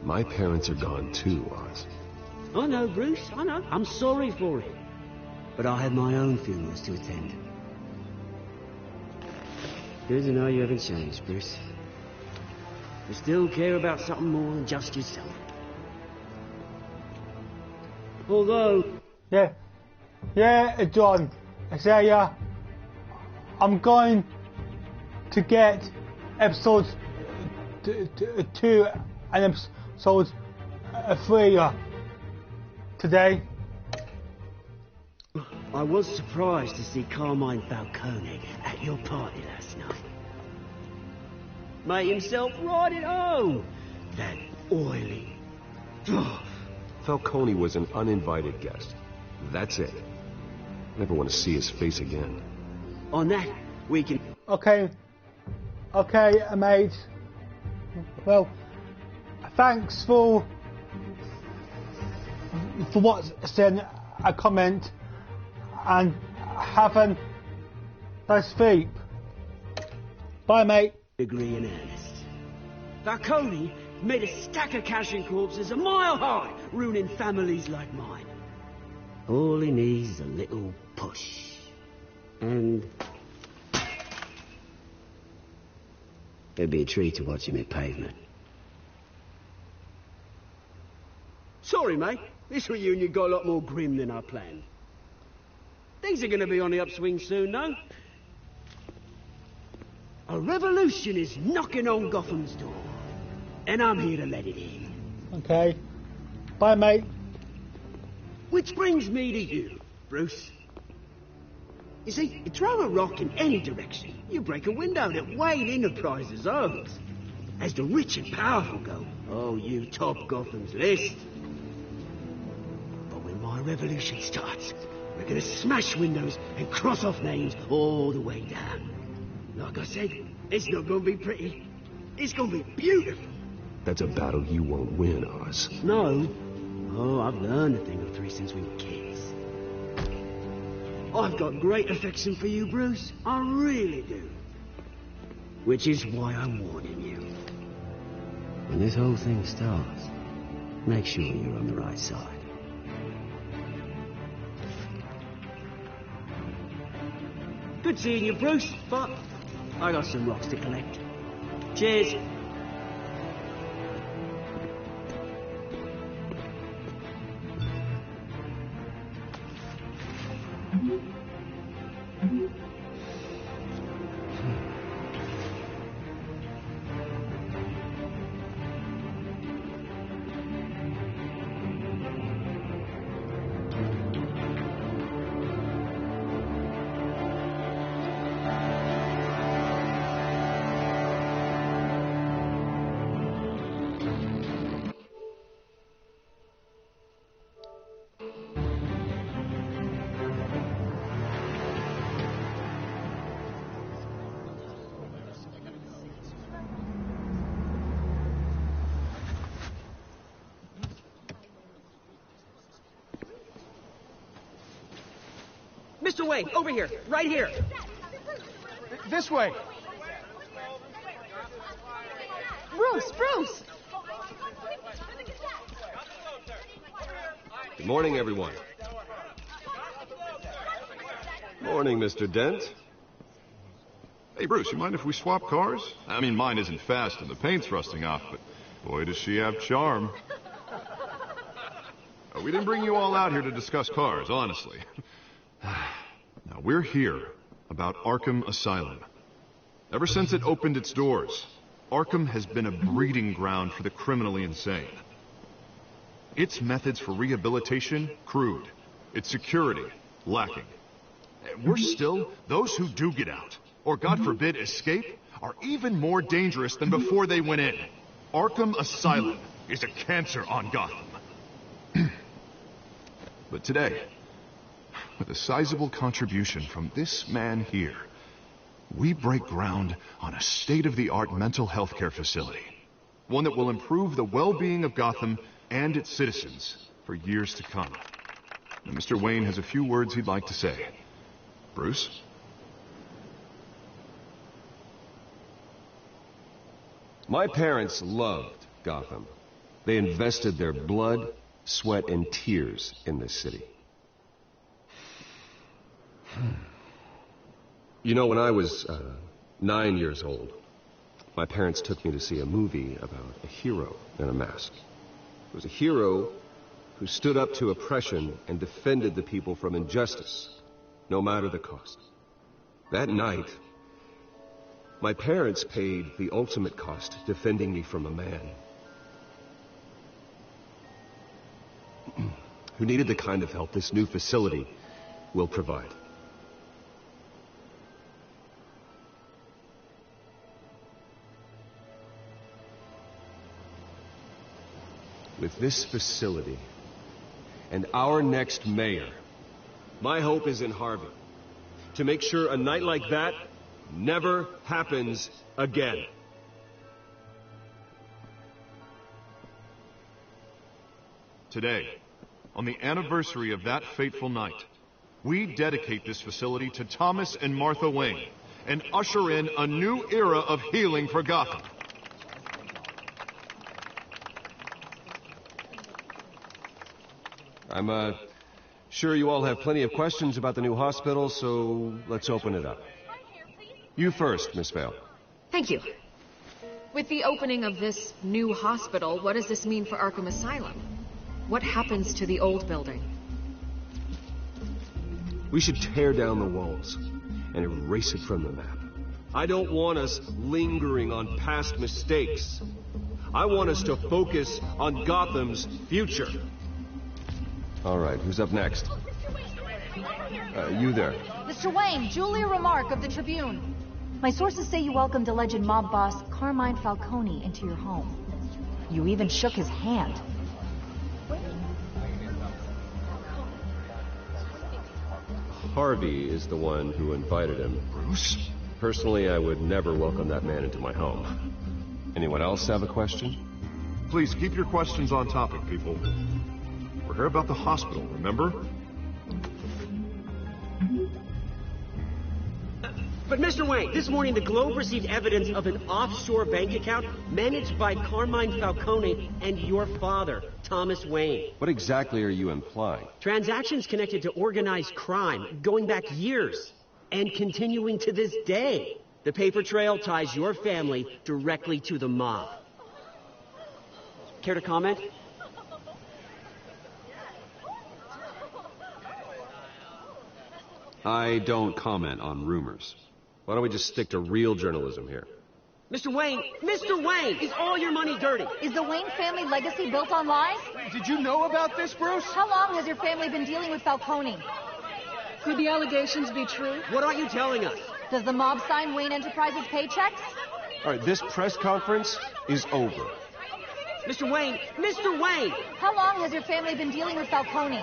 My parents are gone too, Oz. I know, Bruce, I know. I'm sorry for it. But I have my own funerals to attend. Good to know you haven't changed, Bruce. You still care about something more than just yourself. Although... Yeah, John. I say, I'm going to get episodes 2 and episodes 3 today. I was surprised to see Carmine Falcone at your party last night. Made himself right at home. That oily... Falcone was an uninvited guest. That's it. Never want to see his face again. On that, we can... Okay, mate. Well, thanks for watching a comment and have a nice sleep. Bye, mate. Agree in earnest. Falcone made a stack of cash and corpses a mile high, ruining families like mine. All he needs is a little push. And... it'd be a treat to watch him hit pavement. Sorry, mate. This reunion got a lot more grim than I planned. Things are going to be on the upswing soon, though. A revolution is knocking on Gotham's door. And I'm here to let it in. Okay. Bye, mate. Which brings me to you, Bruce. You see, you throw a rock in any direction, you break a window that Wayne Enterprises owns. As the rich and powerful go, oh, you top Gotham's list. But when my revolution starts, we're gonna smash windows and cross off names all the way down. Like I said, it's not gonna be pretty. It's gonna be beautiful. That's a battle you won't win, Oz. No. Oh, I've learned a thing or three since we were kids. I've got great affection for you, Bruce. I really do. Which is why I'm warning you. When this whole thing starts, make sure you're on the right side. Good seeing you, Bruce, but I got some rocks to collect. Cheers. Mr. Wayne, over here, right here. This way. Bruce! Good morning, everyone. Morning, Mr. Dent. Hey, Bruce, you mind if we swap cars? I mean, mine isn't fast and the paint's rusting off, but boy, does she have charm. We didn't bring you all out here to discuss cars, honestly. Now, we're here about Arkham Asylum. Ever since it opened its doors, Arkham has been a breeding ground for the criminally insane. Its methods for rehabilitation, crude. Its security, lacking. Worse still, those who do get out, or God forbid escape, are even more dangerous than before they went in. Arkham Asylum is a cancer on Gotham. But today, with a sizable contribution from this man here, we break ground on a state-of-the-art mental health care facility. One that will improve the well-being of Gotham and its citizens for years to come. And Mr. Wayne has a few words he'd like to say. Bruce? My parents loved Gotham. They invested their blood, sweat, and tears in this city. You know, when I was 9 years old, my parents took me to see a movie about a hero in a mask. It was a hero who stood up to oppression and defended the people from injustice, no matter the cost. That night, my parents paid the ultimate cost defending me from a man who needed the kind of help this new facility will provide. With this facility and our next mayor, my hope is in Harvey to make sure a night like that never happens again. Today, on the anniversary of that fateful night, we dedicate this facility to Thomas and Martha Wayne and usher in a new era of healing for Gotham. I'm sure you all have plenty of questions about the new hospital, so let's open it up. You first, Miss Vale. Thank you. With the opening of this new hospital, what does this mean for Arkham Asylum? What happens to the old building? We should tear down the walls and erase it from the map. I don't want us lingering on past mistakes. I want us to focus on Gotham's future. All right, who's up next? You there. Mr. Wayne, Julia Remark of the Tribune. My sources say you welcomed alleged mob boss Carmine Falcone into your home. You even shook his hand. Harvey is the one who invited him. Bruce? Personally, I would never welcome that man into my home. Anyone else have a question? Please keep your questions on topic, people. We're here about the hospital, remember? But Mr. Wayne, this morning the Globe received evidence of an offshore bank account managed by Carmine Falcone and your father, Thomas Wayne. What exactly are you implying? Transactions connected to organized crime going back years and continuing to this day. The paper trail ties your family directly to the mob. Care to comment? I don't comment on rumors. Why don't we just stick to real journalism here? Mr. Wayne, is all your money dirty? Is the Wayne family legacy built on lies? Did you know about this, Bruce? How long has your family been dealing with Falcone? Could the allegations be true? What aren't you telling us? Does the mob sign Wayne Enterprises paychecks? All right, this press conference is over. Mr. Wayne! How long has your family been dealing with Falcone?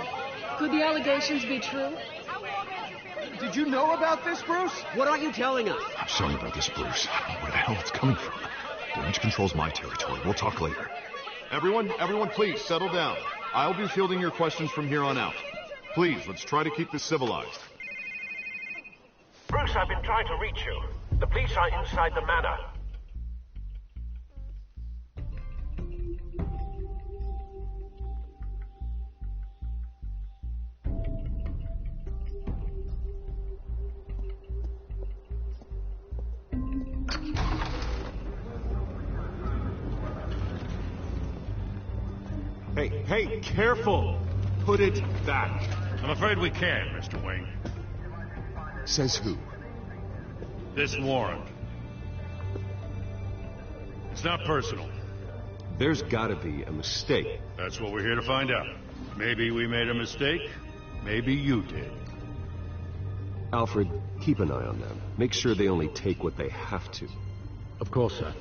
Could the allegations be true? Did you know about this, Bruce? What aren't you telling us? I'm sorry about this, Bruce. I don't know where the hell it's coming from. Damage control's my territory. We'll talk later. Everyone, please, settle down. I'll be fielding your questions from here on out. Please, let's try to keep this civilized. Bruce, I've been trying to reach you. The police are inside the manor. Hey, careful! Put it back. I'm afraid we can't, Mr. Wayne. Says who? This warrant. It's not personal. There's gotta be a mistake. That's what we're here to find out. Maybe we made a mistake. Maybe you did. Alfred, keep an eye on them. Make sure they only take what they have to. Of course, sir.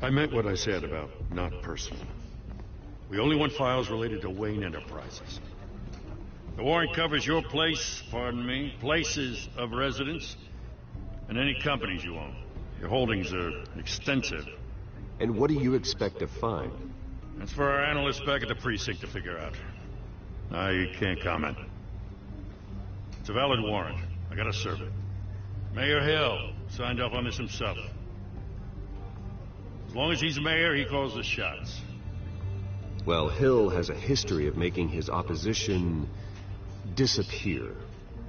I meant what I said about not personal. We only want files related to Wayne Enterprises. The warrant covers your place, places of residence, and any companies you own. Your holdings are extensive. And what do you expect to find? That's for our analysts back at the precinct to figure out. I can't comment. It's a valid warrant. I gotta serve it. Mayor Hill signed off on this himself. As long as he's mayor, he calls the shots. Well, Hill has a history of making his opposition disappear.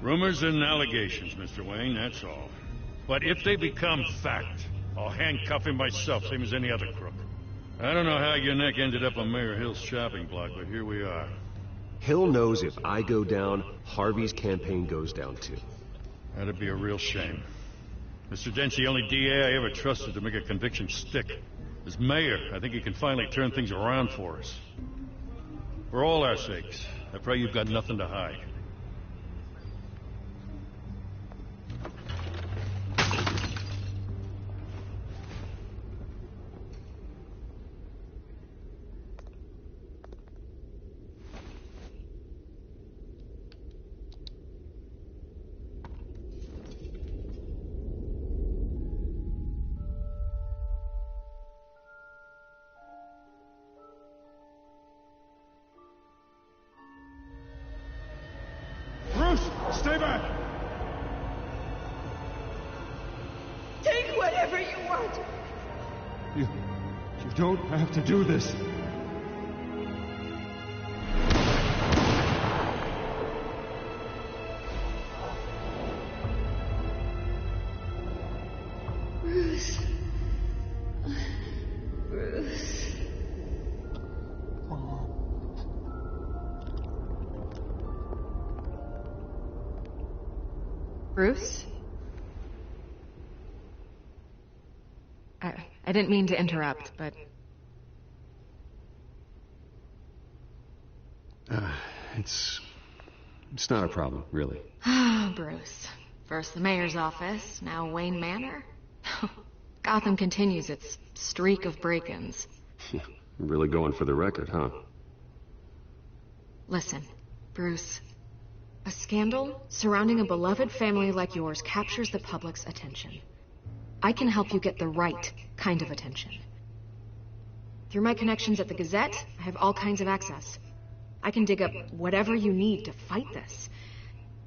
Rumors and allegations, Mr. Wayne, that's all. But if they become fact, I'll handcuff him myself, same as any other crook. I don't know how your neck ended up on Mayor Hill's shopping block, but here we are. Hill knows if I go down, Harvey's campaign goes down too. That'd be a real shame. Mr. Dent's the only DA I ever trusted to make a conviction stick. As mayor, I think he can finally turn things around for us. For all our sakes, I pray you've got nothing to hide. Stay back! Take whatever you want. You don't have to do this. Bruce. Bruce. Bruce? I didn't mean to interrupt, but... It's not a problem, really. Ah, Bruce. First the mayor's office, now Wayne Manor. Gotham continues its streak of break-ins. Really going for the record, huh? Listen, Bruce. A scandal surrounding a beloved family like yours captures the public's attention. I can help you get the right kind of attention. Through my connections at the Gazette, I have all kinds of access. I can dig up whatever you need to fight this.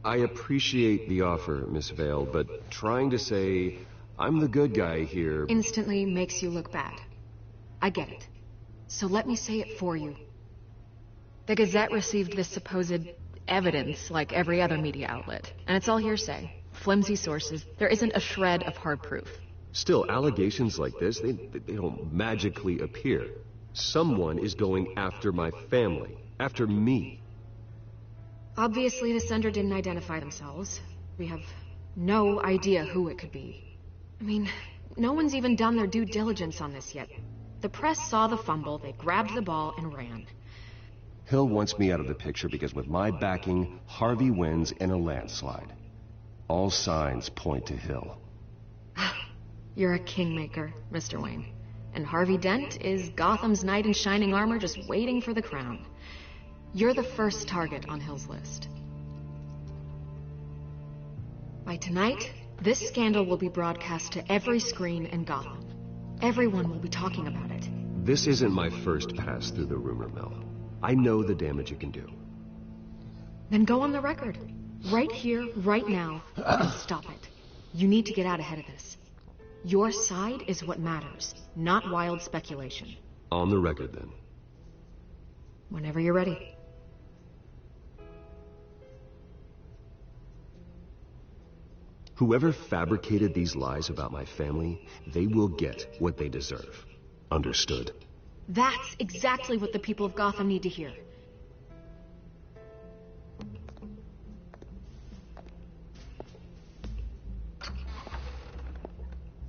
I appreciate the offer, Miss Vale, but trying to say I'm the good guy here... instantly makes you look bad. I get it. So let me say it for you. The Gazette received this supposed evidence like every other media outlet, and it's all hearsay. Flimsy sources. There isn't a shred of hard proof. Still, allegations like this, they don't magically appear. Someone is going after my family. After me. Obviously, the sender didn't identify themselves. We have no idea who it could be. I mean, no one's even done their due diligence on this yet. The press saw the fumble, they grabbed the ball and ran. Hill wants me out of the picture because with my backing, Harvey wins in a landslide. All signs point to Hill. You're a kingmaker, Mr. Wayne. And Harvey Dent is Gotham's knight in shining armor just waiting for the crown. You're the first target on Hill's list. By tonight, this scandal will be broadcast to every screen in Gotham. Everyone will be talking about it. This isn't my first pass through the rumor mill. I know the damage it can do. Then go on the record. Right here, right now, and stop it. You need to get out ahead of this. Your side is what matters, not wild speculation. On the record, then. Whenever you're ready. Whoever fabricated these lies about my family, they will get what they deserve. Understood? That's exactly what the people of Gotham need to hear.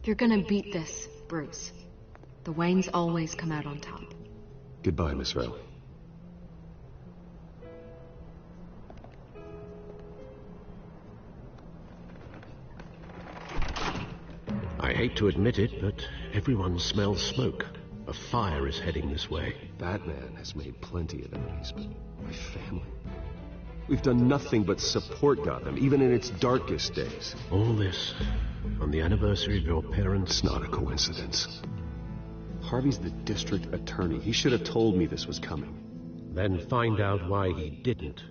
You're gonna beat this, Bruce. The Waynes always come out on top. Goodbye, Miss Vale. I hate to admit it, but everyone smells smoke. A fire is heading this way. Batman has made plenty of enemies, but my family... We've done nothing but support Gotham, even in its darkest days. All this on the anniversary of your parents'... It's not a coincidence. Harvey's the district attorney. He should have told me this was coming. Then find out why he didn't.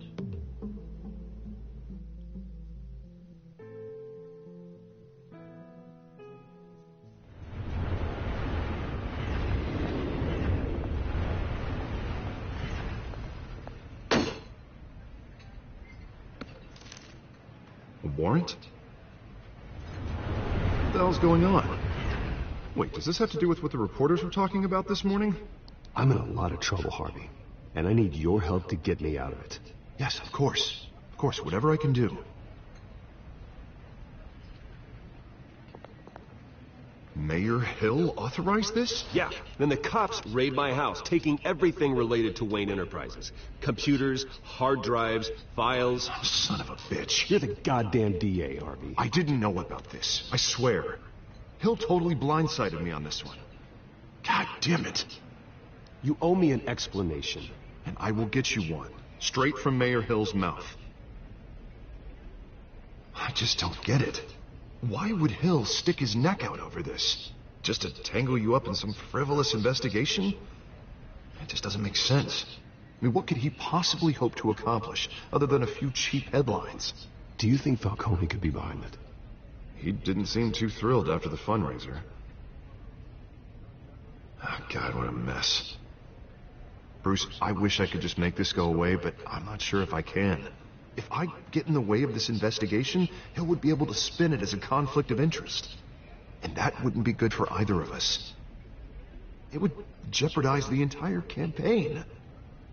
Warrant? What the hell's going on? Wait, does this have to do with what the reporters were talking about this morning? I'm in a lot of trouble, Harvey. And I need your help to get me out of it. Yes, of course. Of course, whatever I can do. Mayor Hill authorized this? Yeah, then the cops raid my house, taking everything related to Wayne Enterprises. Computers, hard drives, files. Son of a bitch. You're the goddamn DA, Harvey. I didn't know about this. I swear. Hill totally blindsided me on this one. God damn it. You owe me an explanation. And I will get you one. Straight from Mayor Hill's mouth. I just don't get it. Why would Hill stick his neck out over this? Just to tangle you up in some frivolous investigation? It just doesn't make sense. I mean, what could he possibly hope to accomplish other than a few cheap headlines? Do you think Falcone could be behind it? He didn't seem too thrilled after the fundraiser. Oh, God, what a mess. Bruce, I wish I could just make this go away, but I'm not sure if I can. If I get in the way of this investigation, Hill would be able to spin it as a conflict of interest. And that wouldn't be good for either of us. It would jeopardize the entire campaign.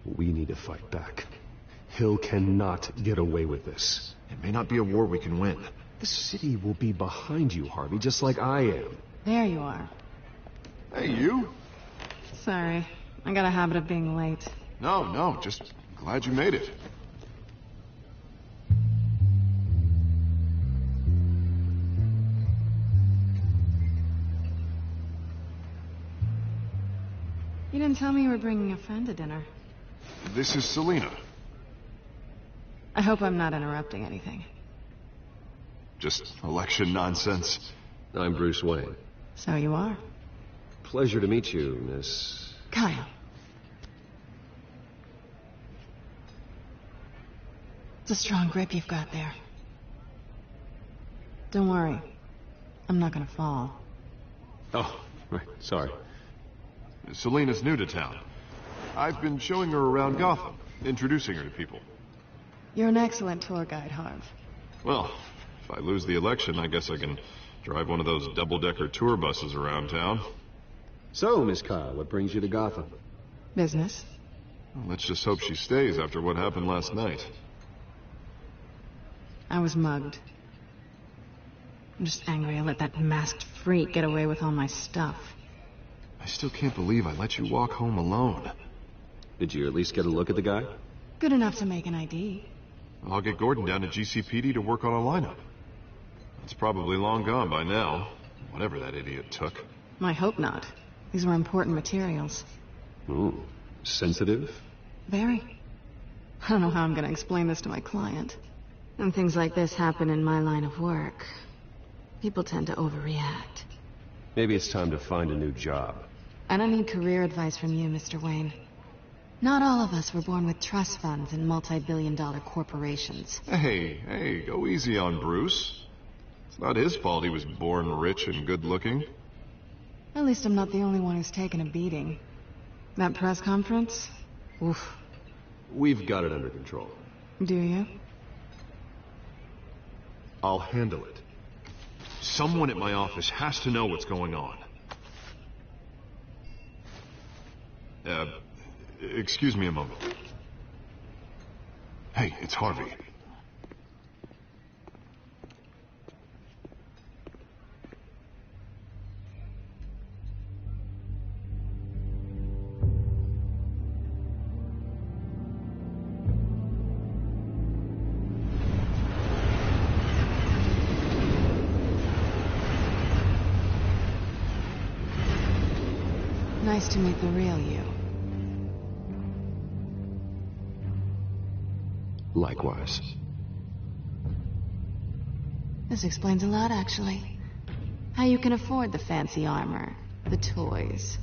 We need to fight back. Hill cannot get away with this. It may not be a war we can win. The city will be behind you, Harvey, just like I am. There you are. Hey, you. Sorry. I got a habit of being late. No, just glad you made it. You didn't tell me you were bringing a friend to dinner. This is Selina. I hope I'm not interrupting anything. Just election nonsense. I'm Bruce Wayne. So you are. Pleasure to meet you, Miss... Kyle. It's a strong grip you've got there. Don't worry. I'm not gonna fall. Oh, right. Sorry. Selina's new to town. I've been showing her around Gotham, introducing her to people. You're an excellent tour guide, Harv. Well, if I lose the election, I guess I can drive one of those double-decker tour buses around town. So, Miss Kyle, what brings you to Gotham? Business. Well, let's just hope she stays after what happened last night. I was mugged. I'm just angry I let that masked freak get away with all my stuff. I still can't believe I let you walk home alone. Did you at least get a look at the guy? Good enough to make an ID. I'll get Gordon down to GCPD to work on a lineup. It's probably long gone by now, whatever that idiot took. I hope not. These were important materials. Ooh, sensitive? Very. I don't know how I'm going to explain this to my client. When things like this happen in my line of work, people tend to overreact. Maybe it's time to find a new job. I don't need career advice from you, Mr. Wayne. Not all of us were born with trust funds and multi-billion-dollar corporations. Hey, go easy on Bruce. It's not his fault he was born rich and good-looking. At least I'm not the only one who's taken a beating. That press conference? Oof. We've got it under control. Do you? I'll handle it. Someone at my office has to know what's going on. Excuse me a moment. Hey, it's Harvey. Nice to meet the real you. Likewise. This explains a lot, actually. How you can afford the fancy armor, the toys.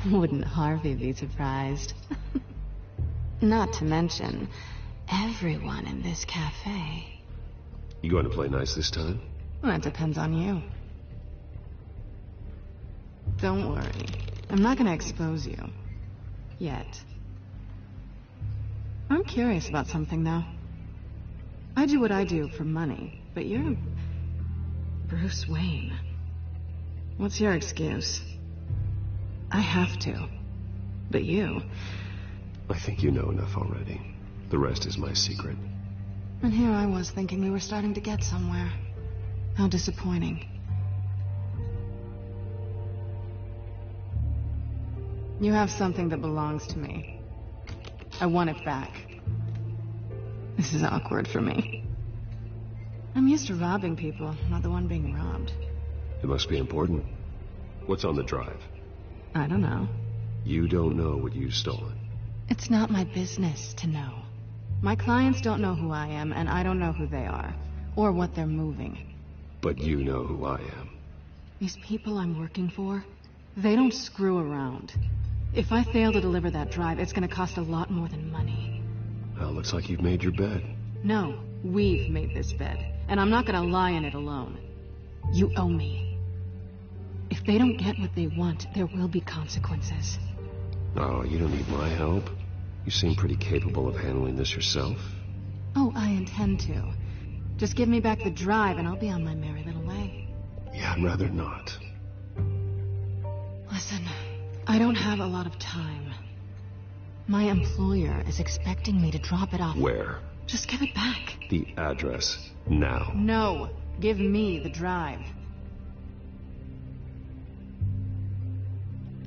Wouldn't Harvey be surprised? Not to mention, everyone in this cafe. You going to play nice this time? Well, that depends on you. Don't worry. I'm not gonna expose you. Yet. I'm curious about something, though. I do what I do for money, but you're... Bruce Wayne. What's your excuse? I have to. But you... I think you know enough already. The rest is my secret. And here I was thinking we were starting to get somewhere. How disappointing. You have something that belongs to me. I want it back. This is awkward for me. I'm used to robbing people, not the one being robbed. It must be important. What's on the drive? I don't know. You don't know what you've stolen. It's not my business to know. My clients don't know who I am, and I don't know who they are, or what they're moving. But you know who I am. These people I'm working for, they don't screw around. If I fail to deliver that drive, it's gonna cost a lot more than money. Well, looks like you've made your bed. No, we've made this bed, and I'm not gonna lie in it alone. You owe me. If they don't get what they want, there will be consequences. Oh, you don't need my help. You seem pretty capable of handling this yourself. Oh, I intend to. Just give me back the drive, and I'll be on my merry little way. Yeah, I'd rather not. Listen, I don't have a lot of time. My employer is expecting me to drop it off. Where? Just give it back. The address, now. No, give me the drive.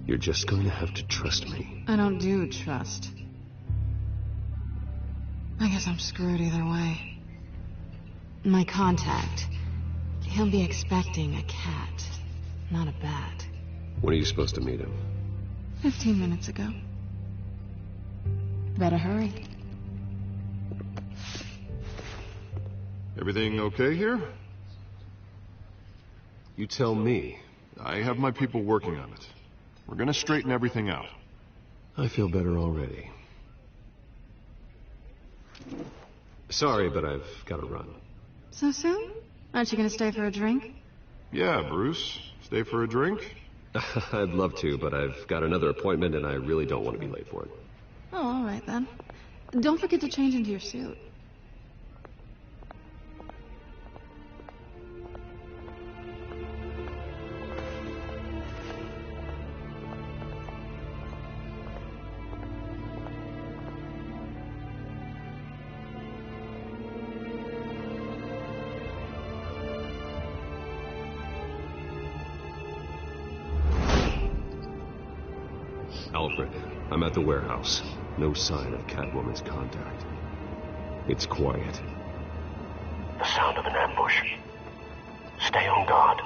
You're just going to have to trust me. I don't do trust. I guess I'm screwed either way. My contact. He'll be expecting a cat, not a bat. When are you supposed to meet him? 15 minutes ago. Better hurry. Everything okay here? You tell me. I have my people working on it. We're gonna straighten everything out. I feel better already. Sorry, but I've got to run. So soon? Aren't you gonna stay for a drink? Yeah, Bruce. Stay for a drink? I'd love to, but I've got another appointment and I really don't want to be late for it. Oh, all right then. Don't forget to change into your suit. Alfred, I'm at the warehouse. No sign of Catwoman's contact. It's quiet. The sound of an ambush. Stay on guard.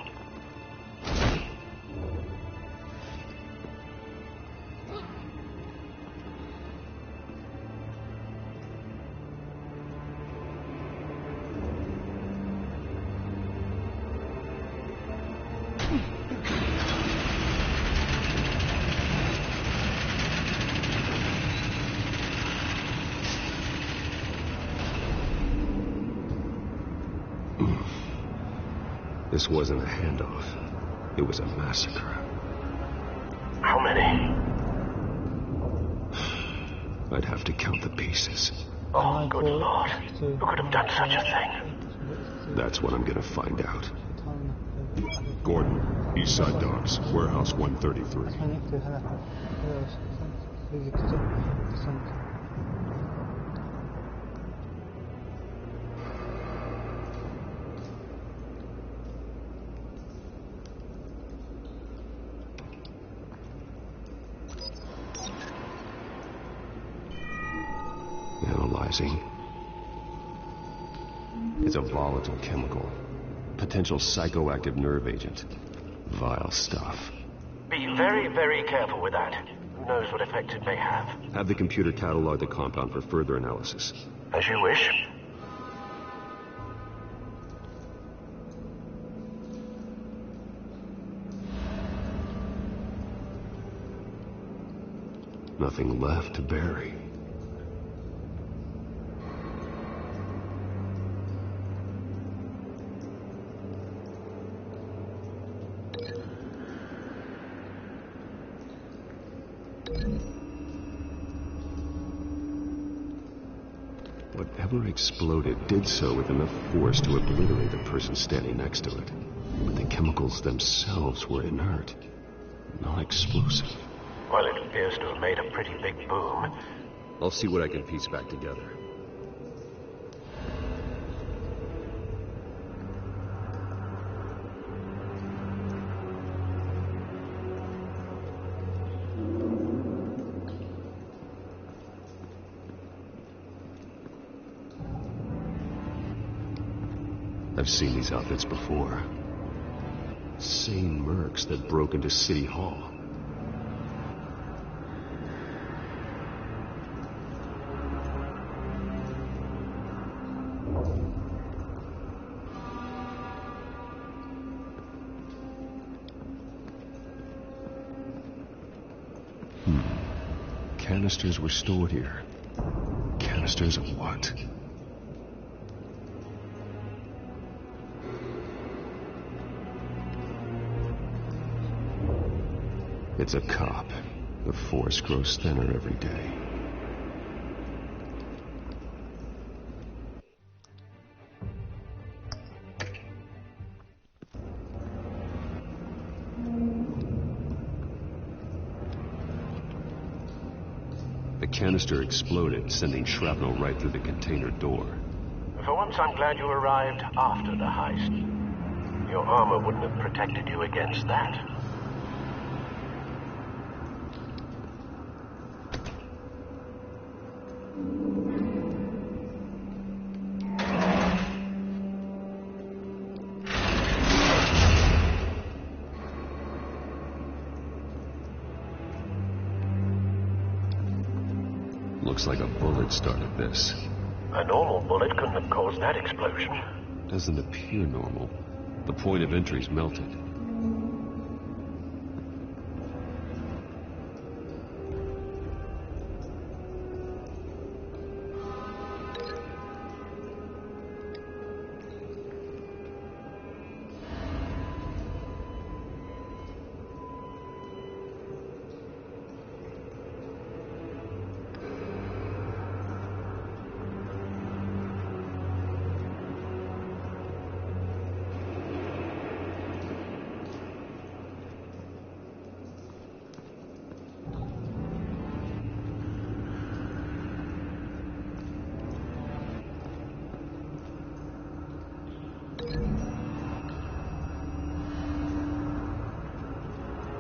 This wasn't a handoff. It was a massacre. How many? I'd have to count the pieces. Oh, good Lord. Who could have done such a thing? That's what I'm gonna find out. Gordon, Eastside Docks, Warehouse 133. Analyzing. It's a volatile chemical. Potential psychoactive nerve agent. Vile stuff. Be very, very careful with that. Who knows what effect it may have. Have the computer catalog the compound for further analysis. As you wish. Nothing left to bury. Whatever exploded did so with enough force to obliterate the person standing next to it. But the chemicals themselves were inert, not explosive. Well, it appears to have made a pretty big boom. I'll see what I can piece back together. I've seen these outfits before. Same mercs that broke into City Hall. Canisters were stored here. Canisters of what? It's a cop. The force grows thinner every day. The canister exploded, sending shrapnel right through the container door. For once, I'm glad you arrived after the heist. Your armor wouldn't have protected you against that. looks like a bullet started this. A normal bullet couldn't have caused that explosion. Doesn't appear normal. The point of entry's melted.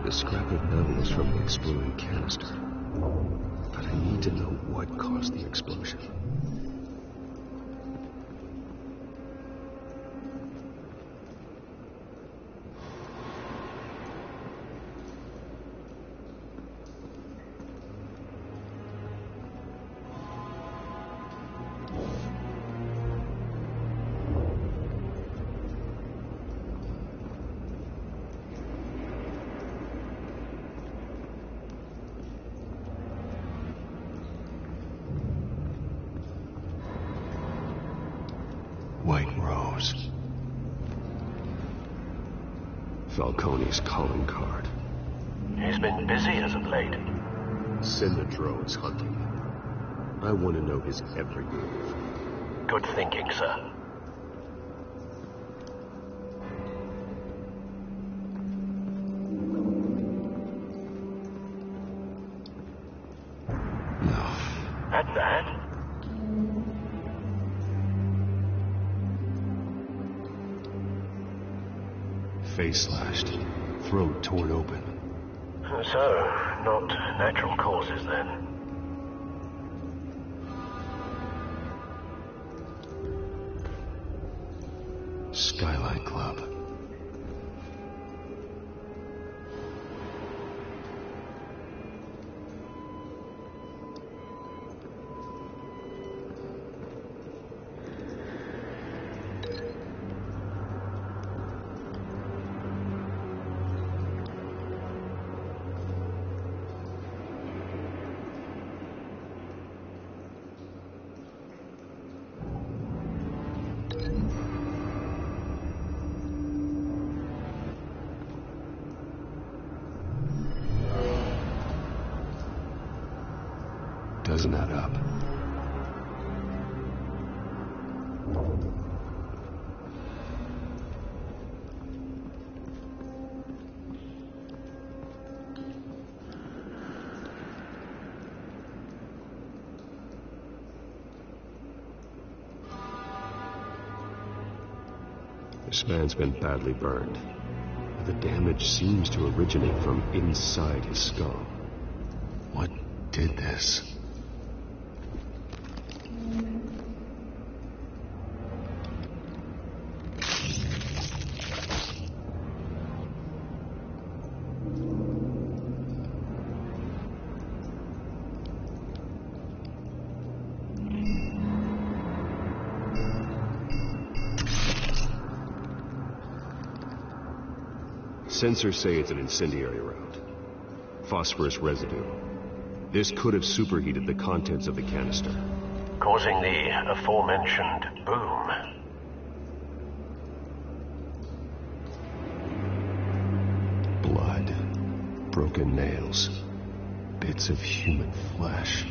The scrap of metal is from the exploding canister. But I need to know what caused the explosion. White Rose. Falcone's calling card. He's been busy as of late. Send the drones hunting. I want to know his every move. Good thinking, sir. No. At that? Face slashed, throat torn open. So, not natural causes then. Skylight Club. Doesn't add up. This man's been badly burned. The damage seems to originate from inside his skull. What did this? Sensors say it's an incendiary round. Phosphorus residue. This could have superheated the contents of the canister, Causing the aforementioned boom. Blood. Broken nails. Bits of human flesh.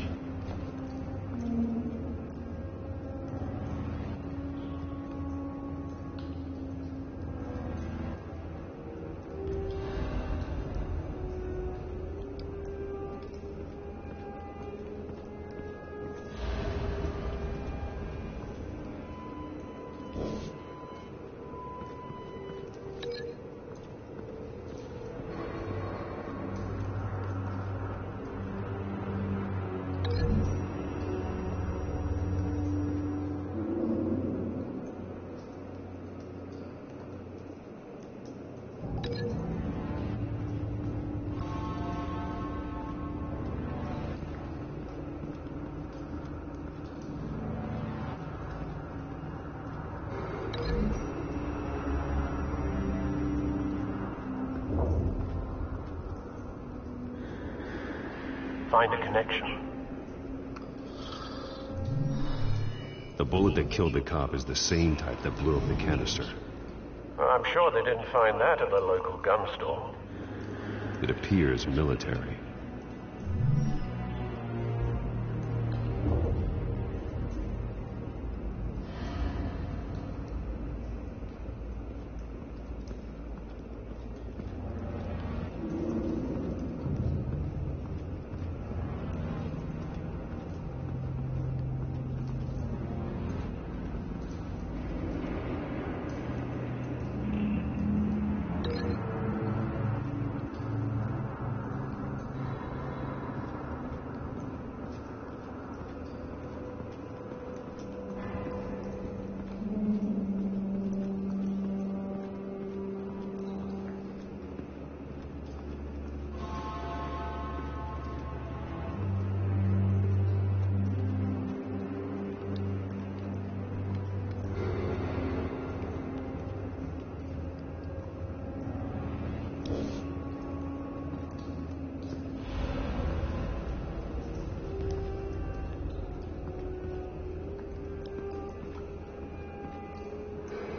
find a connection. The bullet that killed the cop is the same type that blew up the canister. I'm sure they didn't find that at the local gun store. It appears military.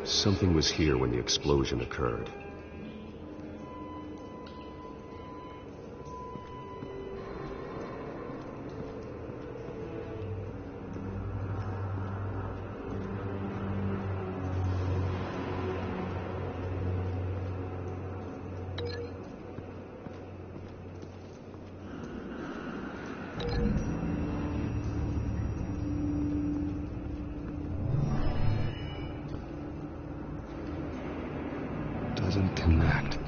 Something was here when the explosion occurred. Doesn't connect.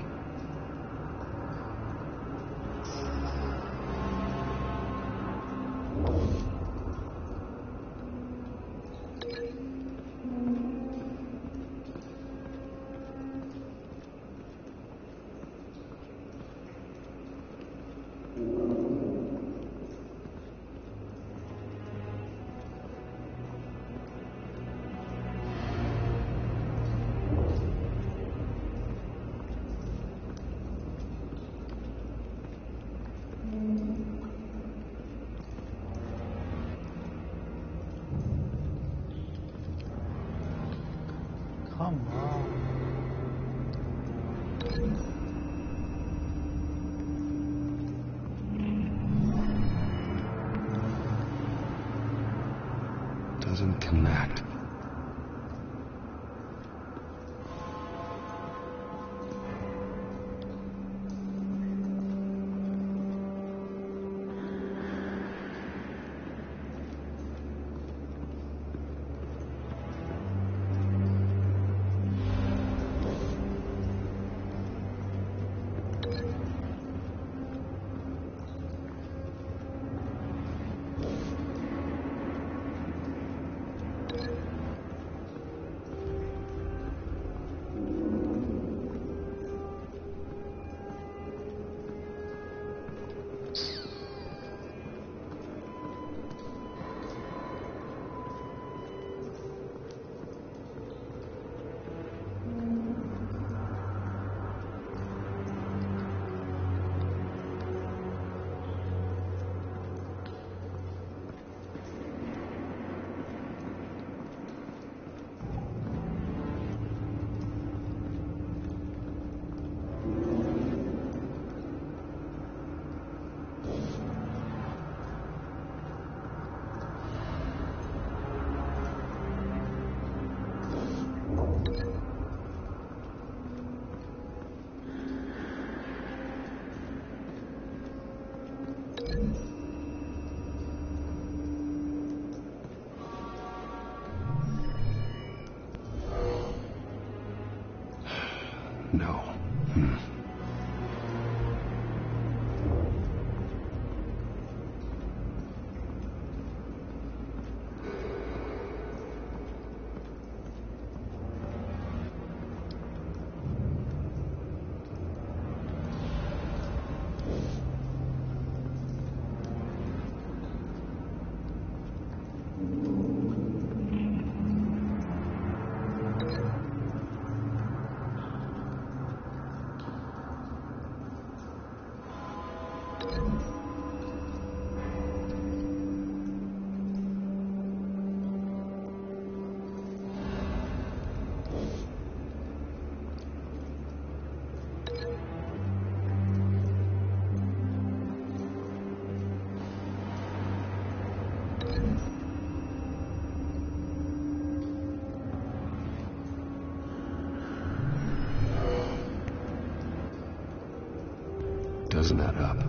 Come on. Doesn't connect. No. doesn't add up.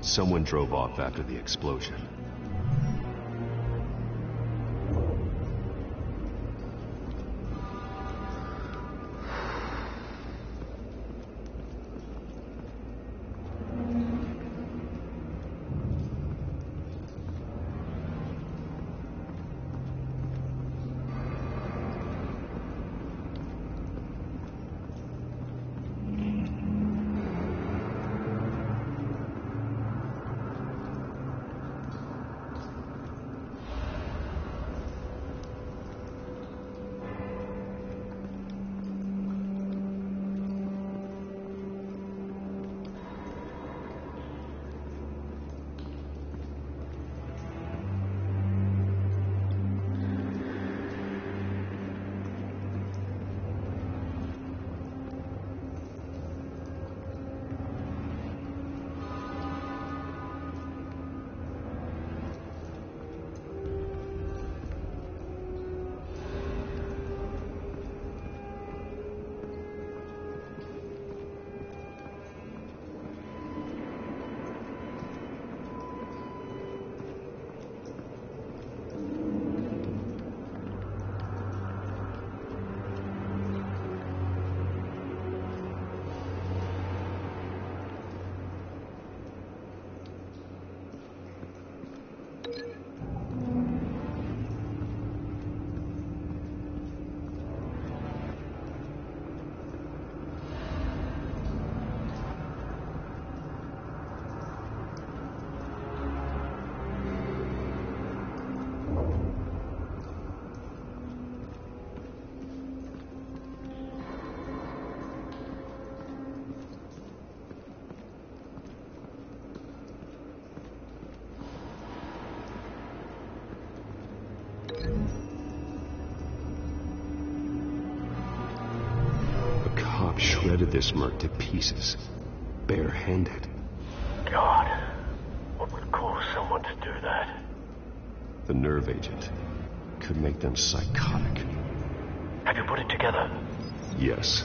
Someone drove off after the explosion. Shredded this merc to pieces, barehanded. God, what would cause someone to do that? The nerve agent could make them psychotic. Have you put it together? Yes.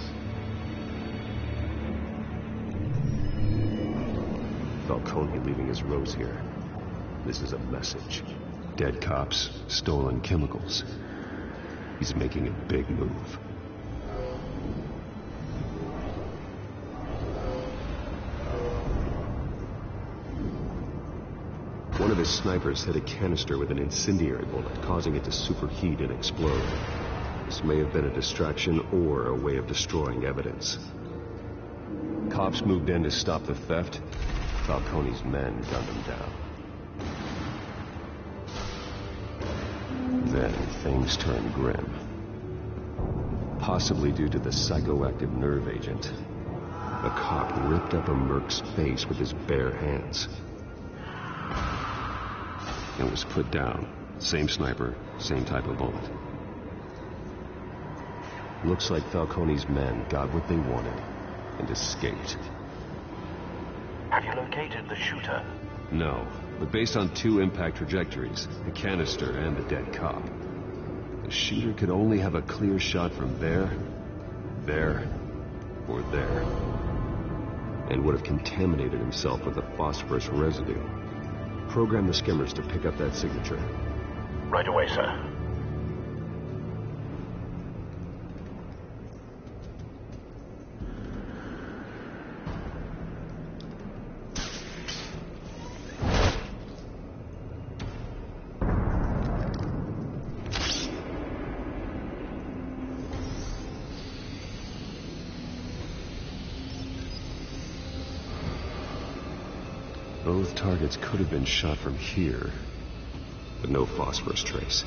Falcone leaving his rose here. This is a message. Dead cops, stolen chemicals. He's making a big move. One of his snipers hit a canister with an incendiary bullet, causing it to superheat and explode. This may have been a distraction or a way of destroying evidence. Cops moved in to stop the theft. Falcone's men gunned him down. Then things turned grim. Possibly due to the psychoactive nerve agent. A cop ripped up a merc's face with his bare hands. And was put down. Same sniper, same type of bullet. Looks like Falcone's men got what they wanted and escaped. Have you located the shooter? No, but based on two impact trajectories, the canister and the dead cop, the shooter could only have a clear shot from there, or there, and would have contaminated himself with the phosphorus residue. Program the skimmers to pick up that signature. Right away, sir. Both targets could have been shot from here, but no phosphorus trace.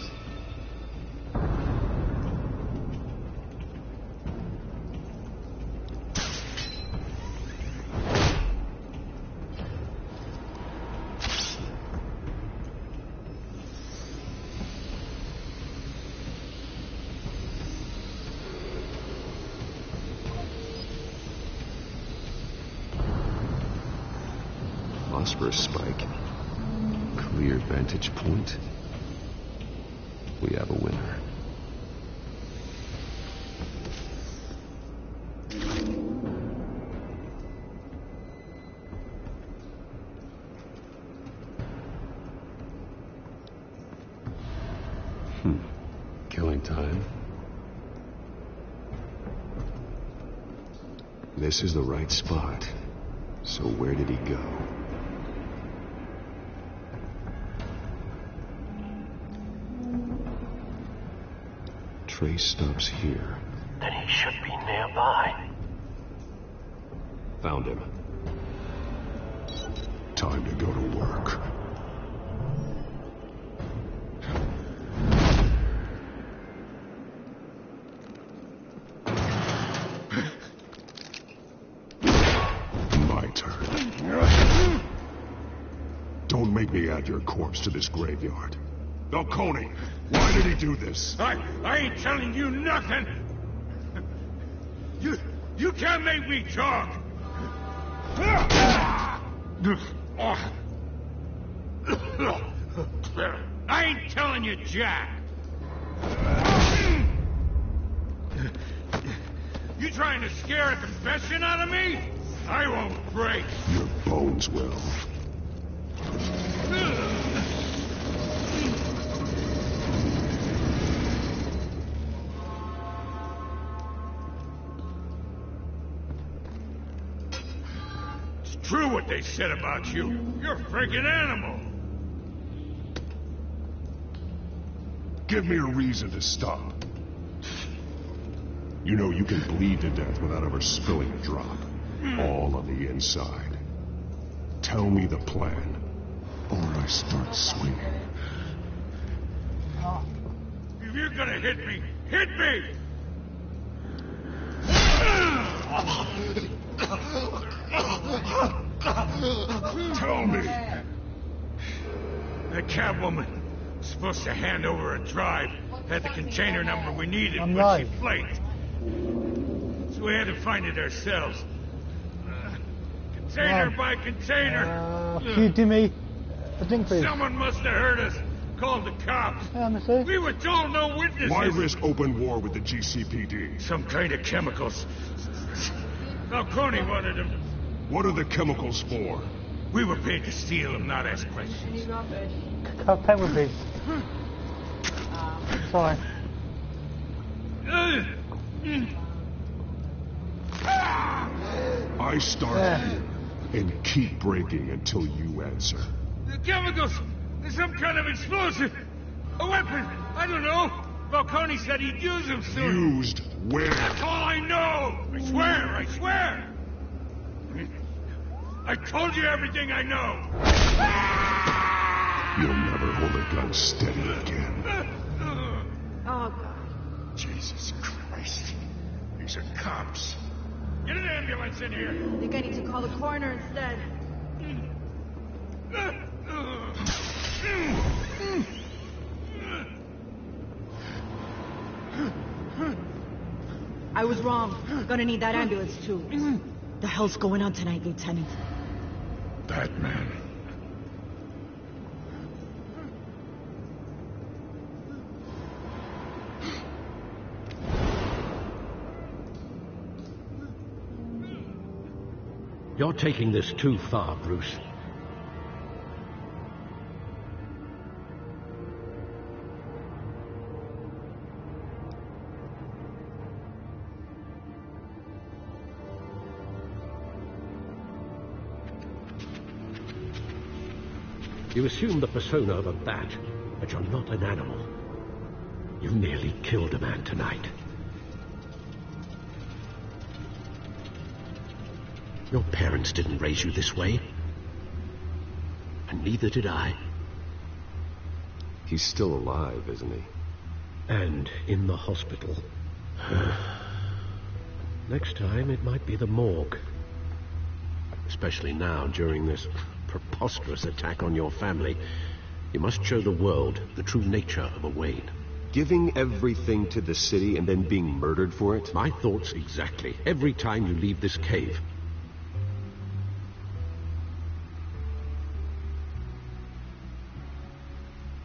Phosphorus spike. Clear vantage point. We have a winner. Killing time. This is the right spot. So where did he go? Trace stops here. Then he should be nearby. Found him. Time to go to work. My turn. Don't make me add your corpse to this graveyard. Falcone, why did he do this? I ain't telling you nothing. You can't make me talk. I ain't telling you jack. You trying to scare a confession out of me? I won't break. Your bones will. True what they said about you. You're a freaking animal. Give me a reason to stop. You know you can bleed to death without ever spilling a drop. All on the inside. Tell me the plan, or I start swinging. If you're gonna hit me, hit me! Tell me. The Catwoman was supposed to hand over a drive. Had the container number we needed, I'm but live. she flaked. So we had to find it ourselves. Container by container. Shooting me. I think please. Someone must have heard us. Called the cops. We were told no witnesses. Why risk open war with the GCPD? Some kind of chemicals. Falcone wanted them. What are the chemicals for? We were paid to steal them, not ask questions. How pet would be? Sorry. I start here and keep breaking until you answer. The chemicals! There's some kind of explosive! A weapon! I don't know! Falcone said he'd use them soon. Used where? That's all I know! I swear! I told you everything I know! You'll never hold a gun steady again. Oh, God. Jesus Christ. These are cops. Get an ambulance in here! I think I need to call the coroner instead. I was wrong. Gonna need that ambulance, too. The hell's going on tonight, Lieutenant? Batman. You're taking this too far, Bruce. You assume the persona of a bat, but you're not an animal. You nearly killed a man tonight. Your parents didn't raise you this way. neither did I. He's still alive, isn't he? And in the hospital. Next time, it might be the morgue. Especially now, during this preposterous attack on your family. You must show the world the true nature of a Wayne. Giving everything to the city and then being murdered for it? My thoughts exactly. Every time you leave this cave.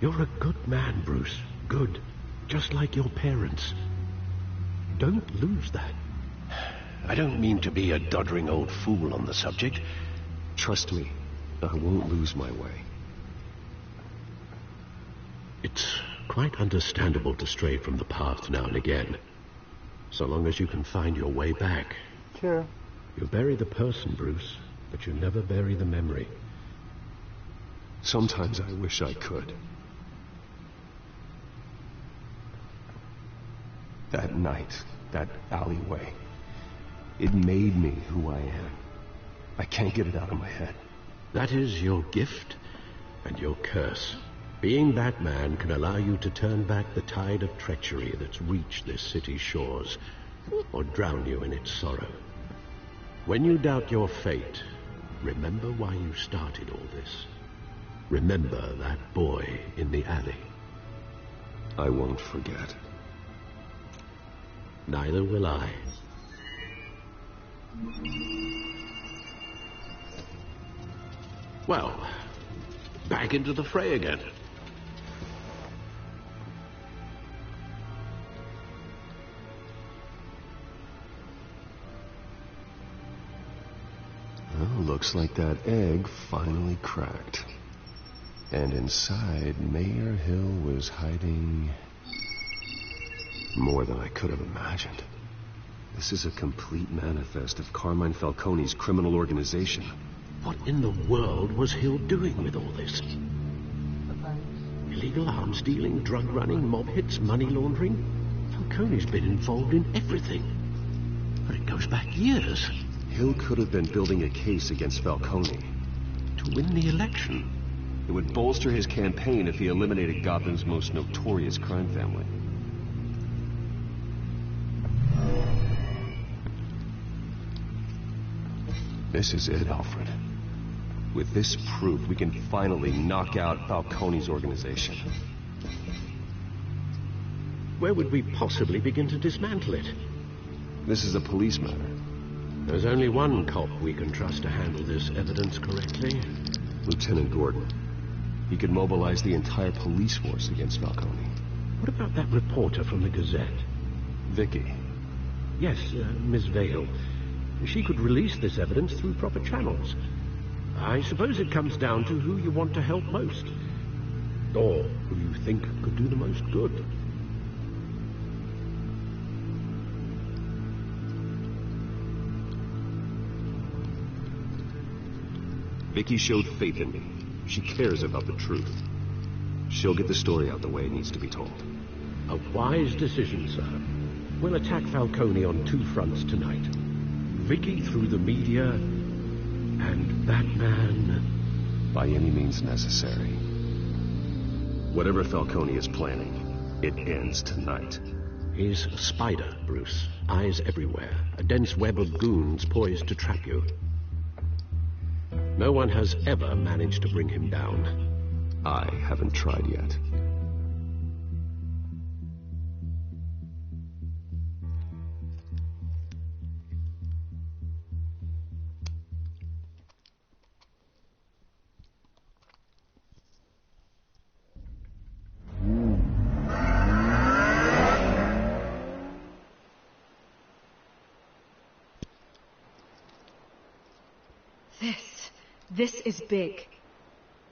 You're a good man, Bruce. Good. Just like your parents. Don't lose that. I don't mean to be a doddering old fool on the subject. Trust me, I won't lose my way. It's quite understandable to stray from the path now and again. So long as you can find your way back. Sure. You bury the person, Bruce, but you never bury the memory. Sometimes I wish I could. That night, that alleyway, it made me who I am. I can't get it out of my head. That is your gift and your curse. Being Batman can allow you to turn back the tide of treachery that's reached this city's shores, or drown you in its sorrow. When you doubt your fate, remember why you started all this. Remember that boy in the alley. I won't forget. Neither will I. Well, back into the fray again. Well, looks like that egg finally cracked. And inside, Mayor Hill was hiding more than I could have imagined. This is a complete manifest of Carmine Falcone's criminal organization. What in the world was Hill doing with all this? Illegal arms dealing, drug running, mob hits, money laundering? Falcone's been involved in everything. But it goes back years. Hill could have been building a case against Falcone. To win the election. It would bolster his campaign if he eliminated Gotham's most notorious crime family. This is it, Alfred. With this proof, we can finally knock out Falcone's organization. Where would we possibly begin to dismantle it? This is a police matter. There's only one cop we can trust to handle this evidence correctly. Lieutenant Gordon. He could mobilize the entire police force against Falcone. What about that reporter from the Gazette? Vicky. Yes, Miss Vale. She could release this evidence through proper channels. I suppose it comes down to who you want to help most. Or who you think could do the most good. Vicky showed faith in me. She cares about the truth. She'll get the story out the way it needs to be told. A wise decision, sir. We'll attack Falcone on two fronts tonight. Vicky through the media, and Batman by any means necessary. Whatever Falcone is planning, it ends tonight. He's a spider, Bruce. Eyes everywhere. A dense web of goons poised to trap you. No one has ever managed to bring him down. I haven't tried yet. This is big.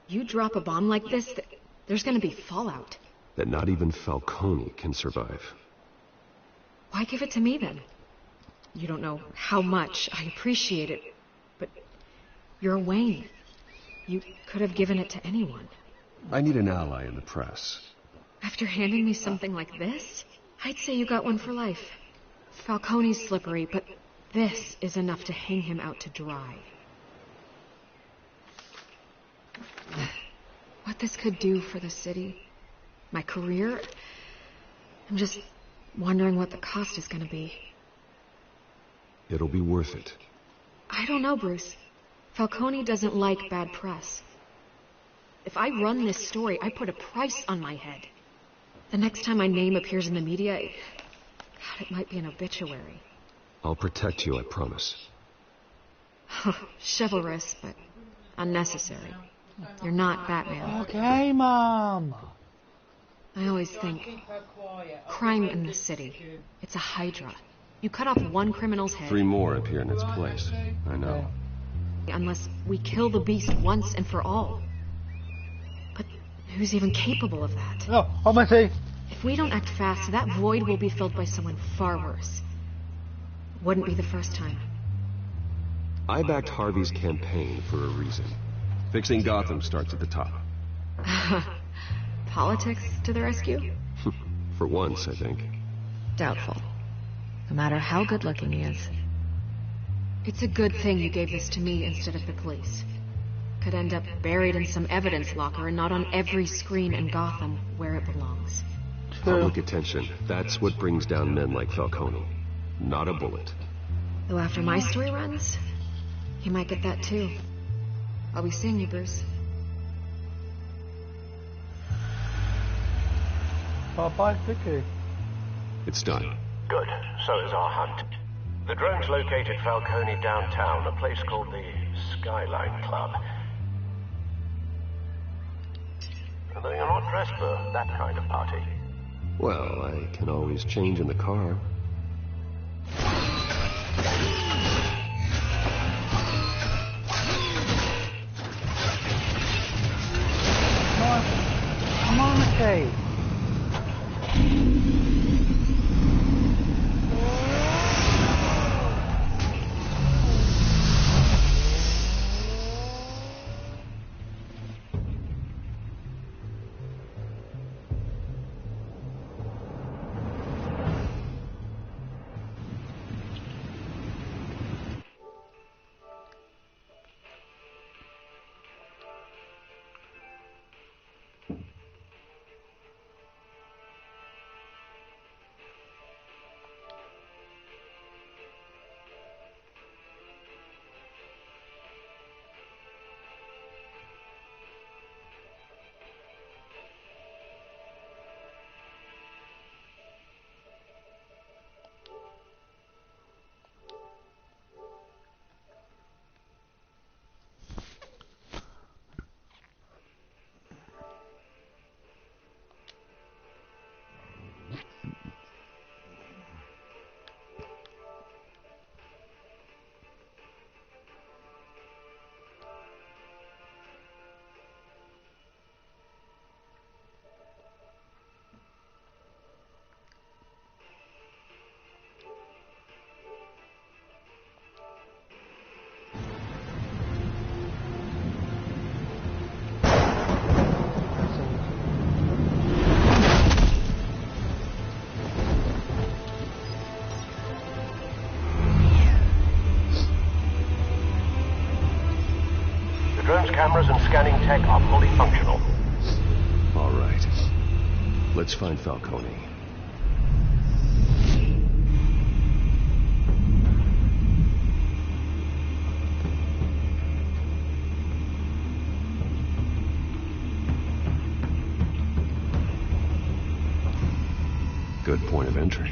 You drop a bomb like this, there's gonna be fallout. That not even Falcone can survive. Why give it to me then? You don't know how much I appreciate it, but you're Wayne. You could have given it to anyone. I need an ally in the press. After handing me something like this, I'd say you got one for life. Falcone's slippery, but this is enough to hang him out to dry. What this could do for the city, my career, I'm just wondering what the cost is going to be. It'll be worth it. I don't know, Bruce. Falcone doesn't like bad press. If I run this story, I put a price on my head. The next time my name appears in the media, God, it might be an obituary. I'll protect you, I promise. Chivalrous, but unnecessary. You're not Batman. Okay, Mom. I always think, crime in the city, it's a hydra. You cut off one criminal's head. 3 more appear in its place. I know. Unless we kill the beast once and for all. But who's even capable of that? No, I'm gonna say. If we don't act fast, that void will be filled by someone far worse. Wouldn't be the first time. I backed Harvey's campaign for a reason. Fixing Gotham starts at the top. Politics to the rescue? For once, I think. Doubtful. No matter how good-looking he is. It's a good thing you gave this to me instead of the police. Could end up buried in some evidence locker and not on every screen in Gotham where it belongs. Public attention. That's what brings down men like Falcone. Not a bullet. Though after my story runs, you might get that too. I'll be seeing you, Bruce. Bye-bye, Vicky. It's done. Good. So is our hunt. The drones located Falcone downtown, a place called the Skyline Club. Although you're not dressed for that kind of party. Well, I can always change in the car. Come on, McKay. Cameras and scanning tech are fully functional. All right. Let's find Falcone. Good point of entry.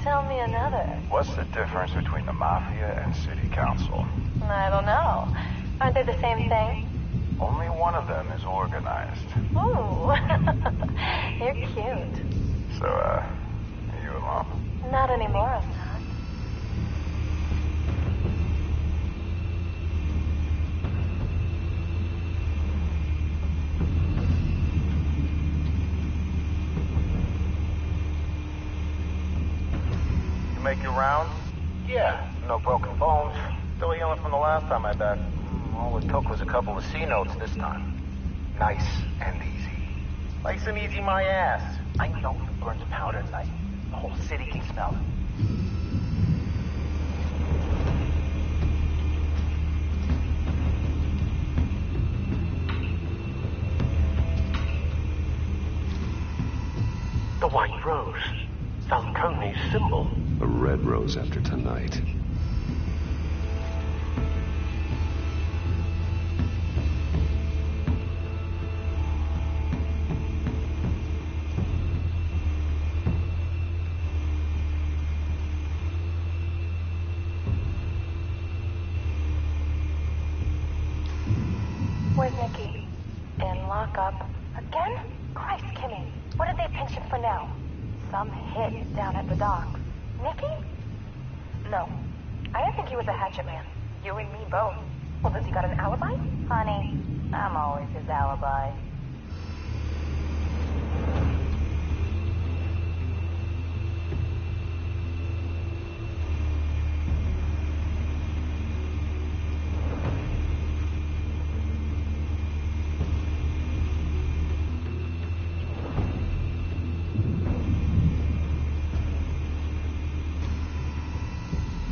Tell me another. What's the difference between the Mafia and City Council? I don't know. Aren't they the same thing? Only one of them is organized. Ooh. You're cute. So, are you alone? Not anymore, I'm not. Make your rounds? Yeah, no broken bones. Still healing from the last time I backed. All it took was a couple of C notes this time. Nice and easy. Nice and easy, my ass. I know you burned powder at night. The whole city can smell it. The white rose. Falcone's symbol. A red rose after tonight. Where's Nikki? In lockup. Again? Christ, Kimmy. What did they pinch him for now? Some hit down at the docks. Nikki? No. I didn't think he was a hatchet man. You and me both. Well, does he got an alibi? Honey, I'm always his alibi.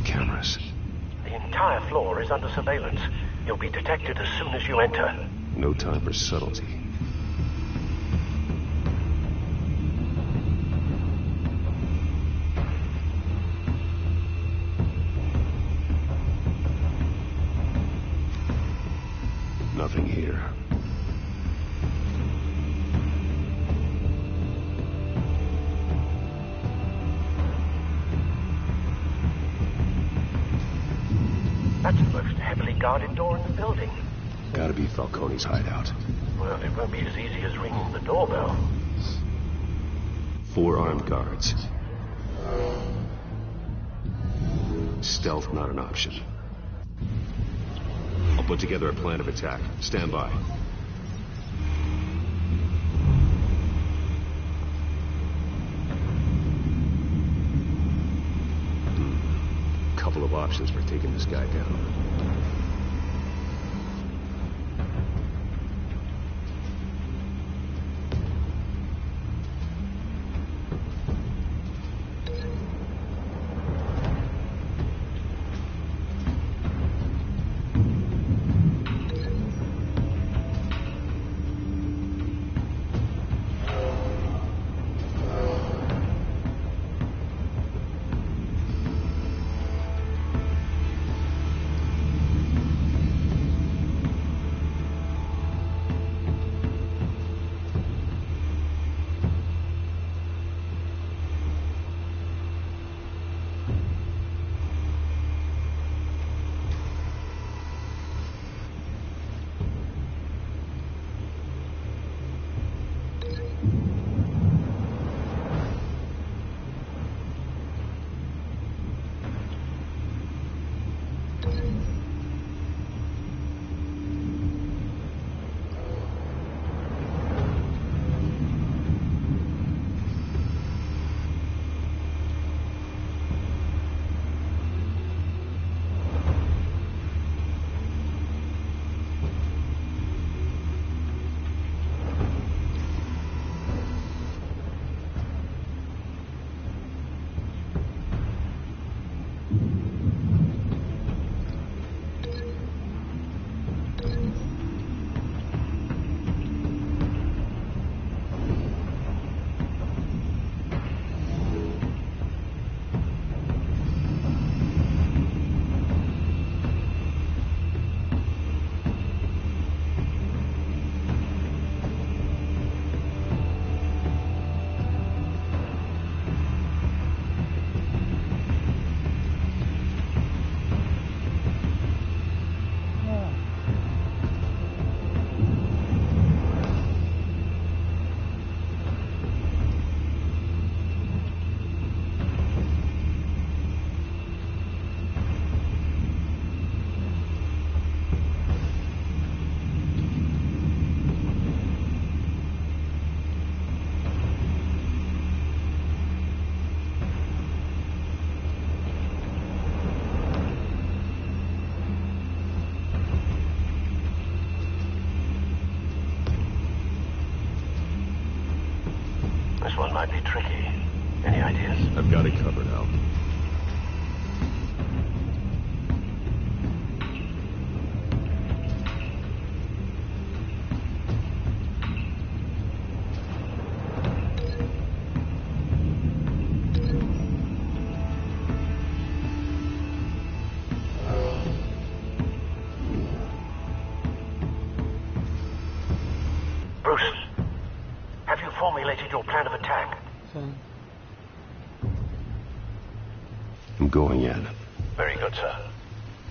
Cameras. The entire floor is under surveillance. You'll be detected as soon as you enter. No time for subtlety. Nothing here. That's the most heavily guarded door in the building. Gotta be Falcone's hideout. Well, it won't be as easy as ringing the doorbell. 4 armed guards. Stealth not an option. I'll put together a plan of attack. Stand by. Couple of options for taking this guy down. This one might be tricky. Any ideas? I've got it covered, Al. Bruce, have you formulated your plan of attack? I'm going in. Very good, sir.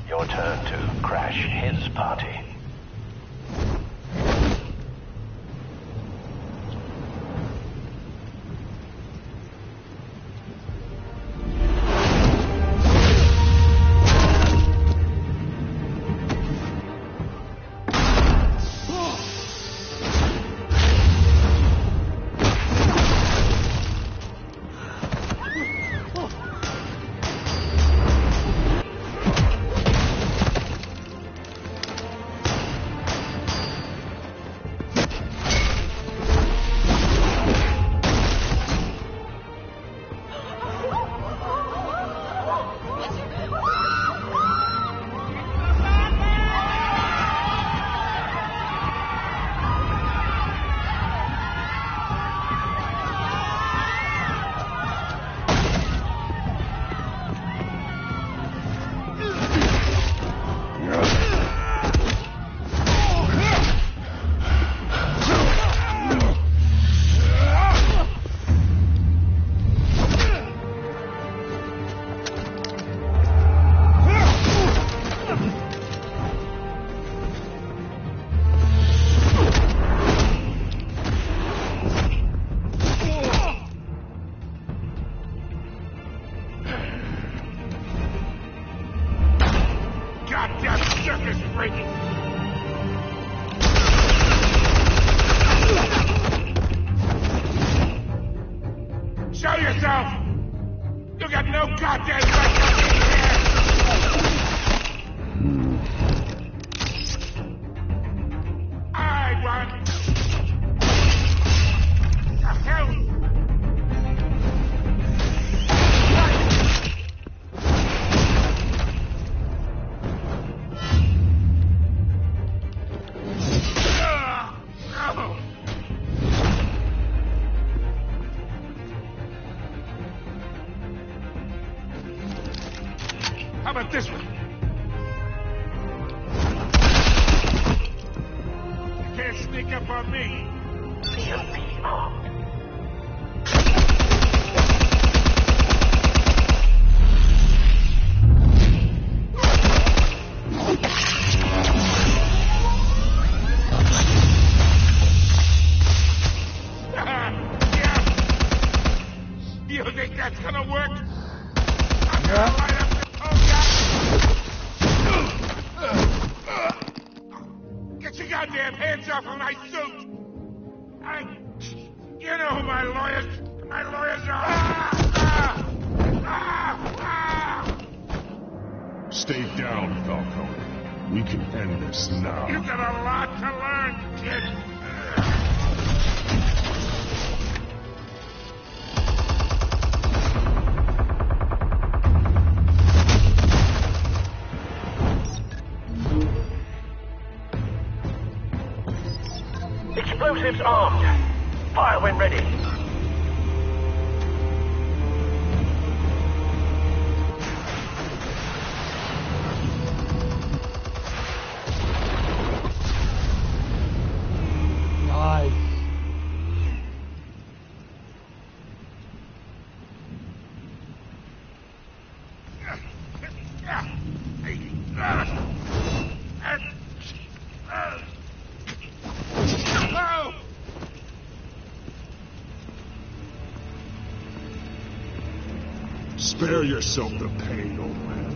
Your turn to crash his party. Show yourself! You got no goddamn right to be here! I want... The hell? How about this one? You can't sneak up on me. PMP armed. Yeah. You think that's gonna work? I'm gonna light up this whole guy. Get your goddamn hands off of my suit! You know who my lawyers are! Stay down, Falcone. We can end this now. You got a lot to learn, kid. Explosives armed. Fire when ready. Nice. Spare yourself the pain, old man.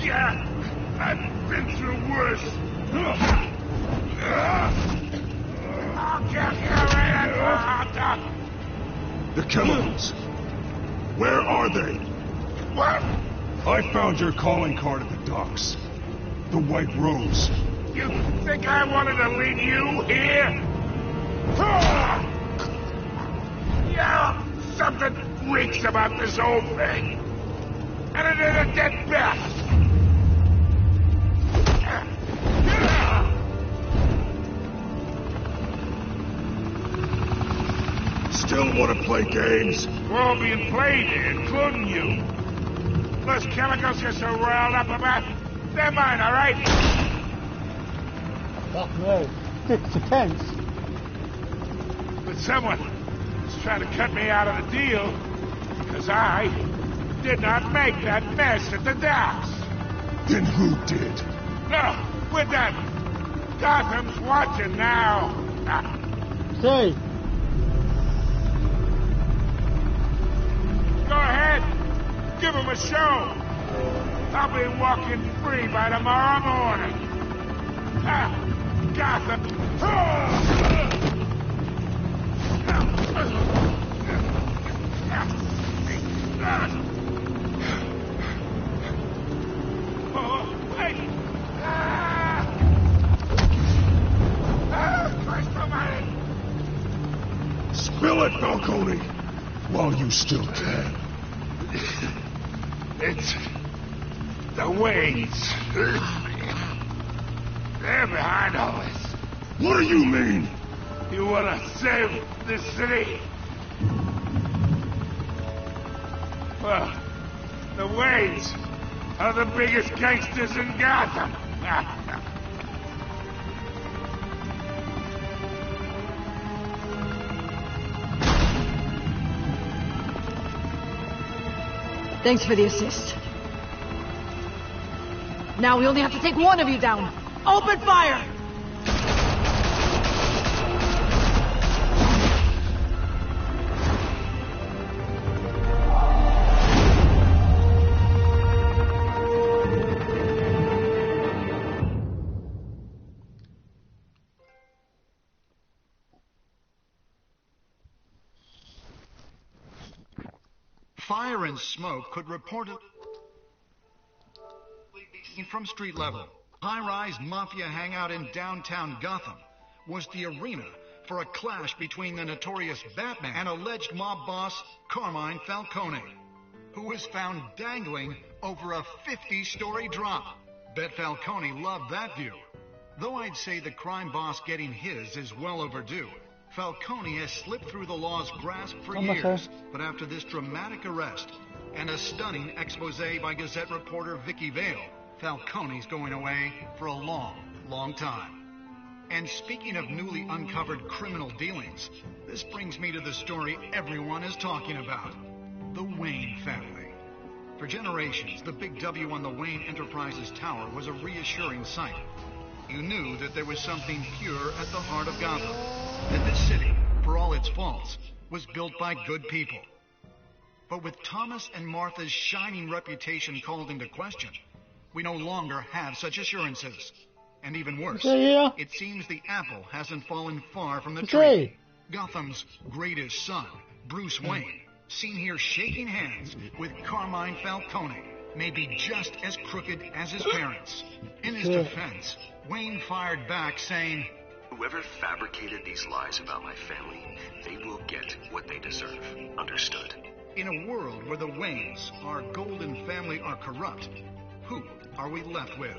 Yeah, I've been through worse. I'll kill you right. The chemicals. Where are they? What? I found your calling card at the docks. The White Rose. You think I wanted to leave you here? Something reeks about this whole thing. And it is a dead bat. Still want to play games? We're all being played here, including you. Those chemicals you're so riled up about, they're mine, all right? Fuck no. It's tense. But someone is trying to cut me out of the deal because I did not make that mess at the docks. Then who did? No, we're done. Gotham's watching now. Say. Go ahead. Give him a show. I'll be walking free by tomorrow morning. Gotham. Oh, wait. Christ almighty. Spill it, Falcone, while you still can. It's the Waynes. They're behind all this. What do you mean? You want to save this city? Well, the Waynes are the biggest gangsters in Gotham. Thanks for the assist. Now we only have to take one of you down. Open fire! Fire and smoke could reportedly be seen from street level. High-rise mafia hangout in downtown Gotham was the arena for a clash between the notorious Batman and alleged mob boss Carmine Falcone, who was found dangling over a 50-story drop. Bet Falcone loved that view. Though I'd say the crime boss getting his is well overdue, Falcone has slipped through the law's grasp for years, but after this dramatic arrest and a stunning expose by Gazette reporter Vicky Vale, Falcone's going away for a long, long time. And speaking of newly uncovered criminal dealings, this brings me to the story everyone is talking about: the Wayne family. For generations, the big W on the Wayne Enterprises Tower was a reassuring sight. You knew that there was something pure at the heart of Gotham, that this city, for all its faults, was built by good people. But with Thomas and Martha's shining reputation called into question, we no longer have such assurances. And even worse, it seems the apple hasn't fallen far from the tree. Gotham's greatest son, Bruce Wayne, seen here shaking hands with Carmine Falcone, may be just as crooked as his parents. In his defense, Wayne fired back saying, "Whoever fabricated these lies about my family, they will get what they deserve. Understood?" In a world where the Waynes, our golden family, are corrupt, who are we left with?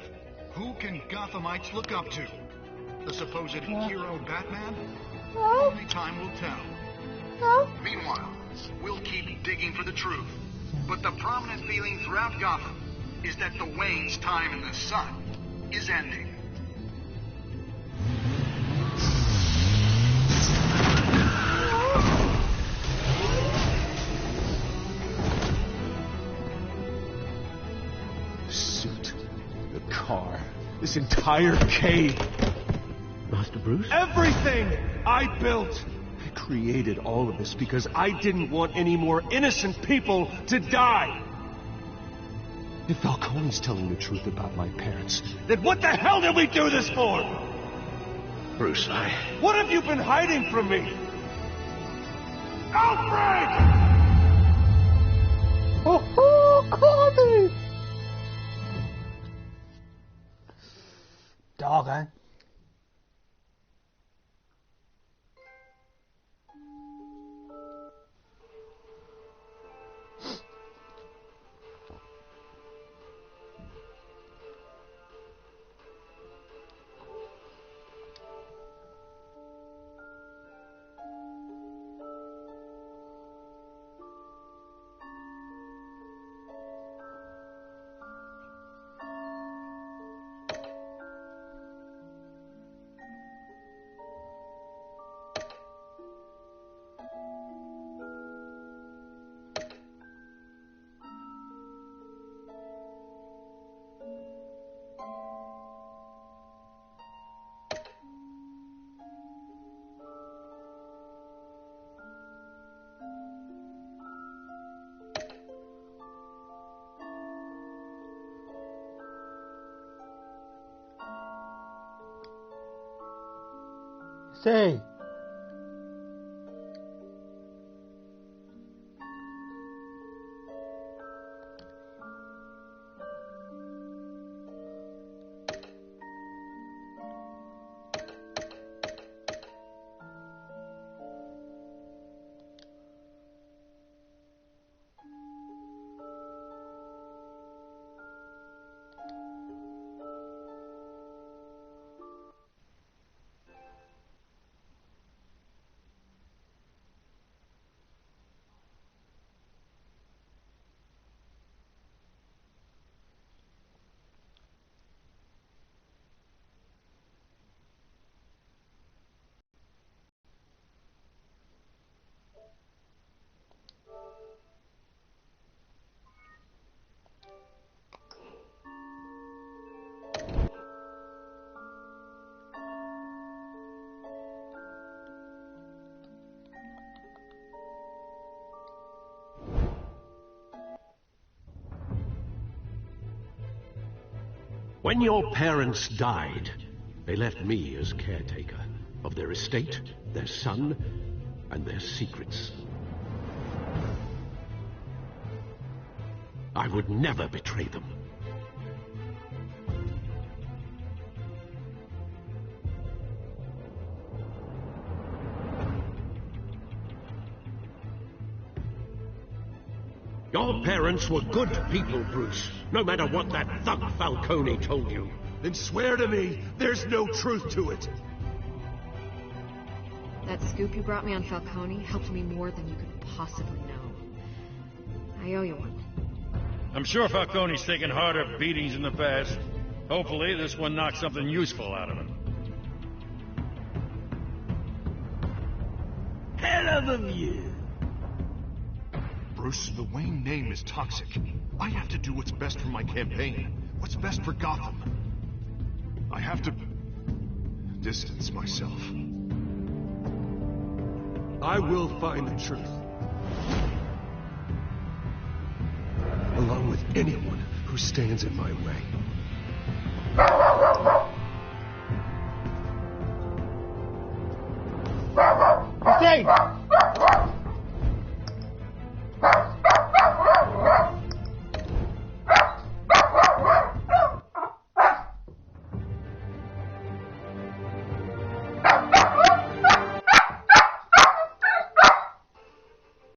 Who can Gothamites look up to? The supposed hero Batman? Only time will tell. Meanwhile, we'll keep digging for the truth. But the prominent feeling throughout Gotham is that the Waynes' time in the sun is ending. Suit, the car, this entire cave. Master Bruce? Everything I built. I created all of this because I didn't want any more innocent people to die. If Falcone's telling the truth about my parents, then what the hell did we do this for? Bruce, What have you been hiding from me? Alfred! Oh, Corby! Dog, eh? Say. When your parents died, they left me as caretaker of their estate, their son, and their secrets. I would never betray them. Your parents were good people, Bruce, no matter what that thug Falcone told you. Then swear to me there's no truth to it. That scoop you brought me on Falcone helped me more than you could possibly know. I owe you one. I'm sure Falcone's taken harder beatings in the past. Hopefully this one knocks something useful out of him. Hell of a view. Bruce, the Wayne name is toxic. I have to do what's best for my campaign. What's best for Gotham. I have to distance myself. I will find the truth. Along with anyone who stands in my way. Stay!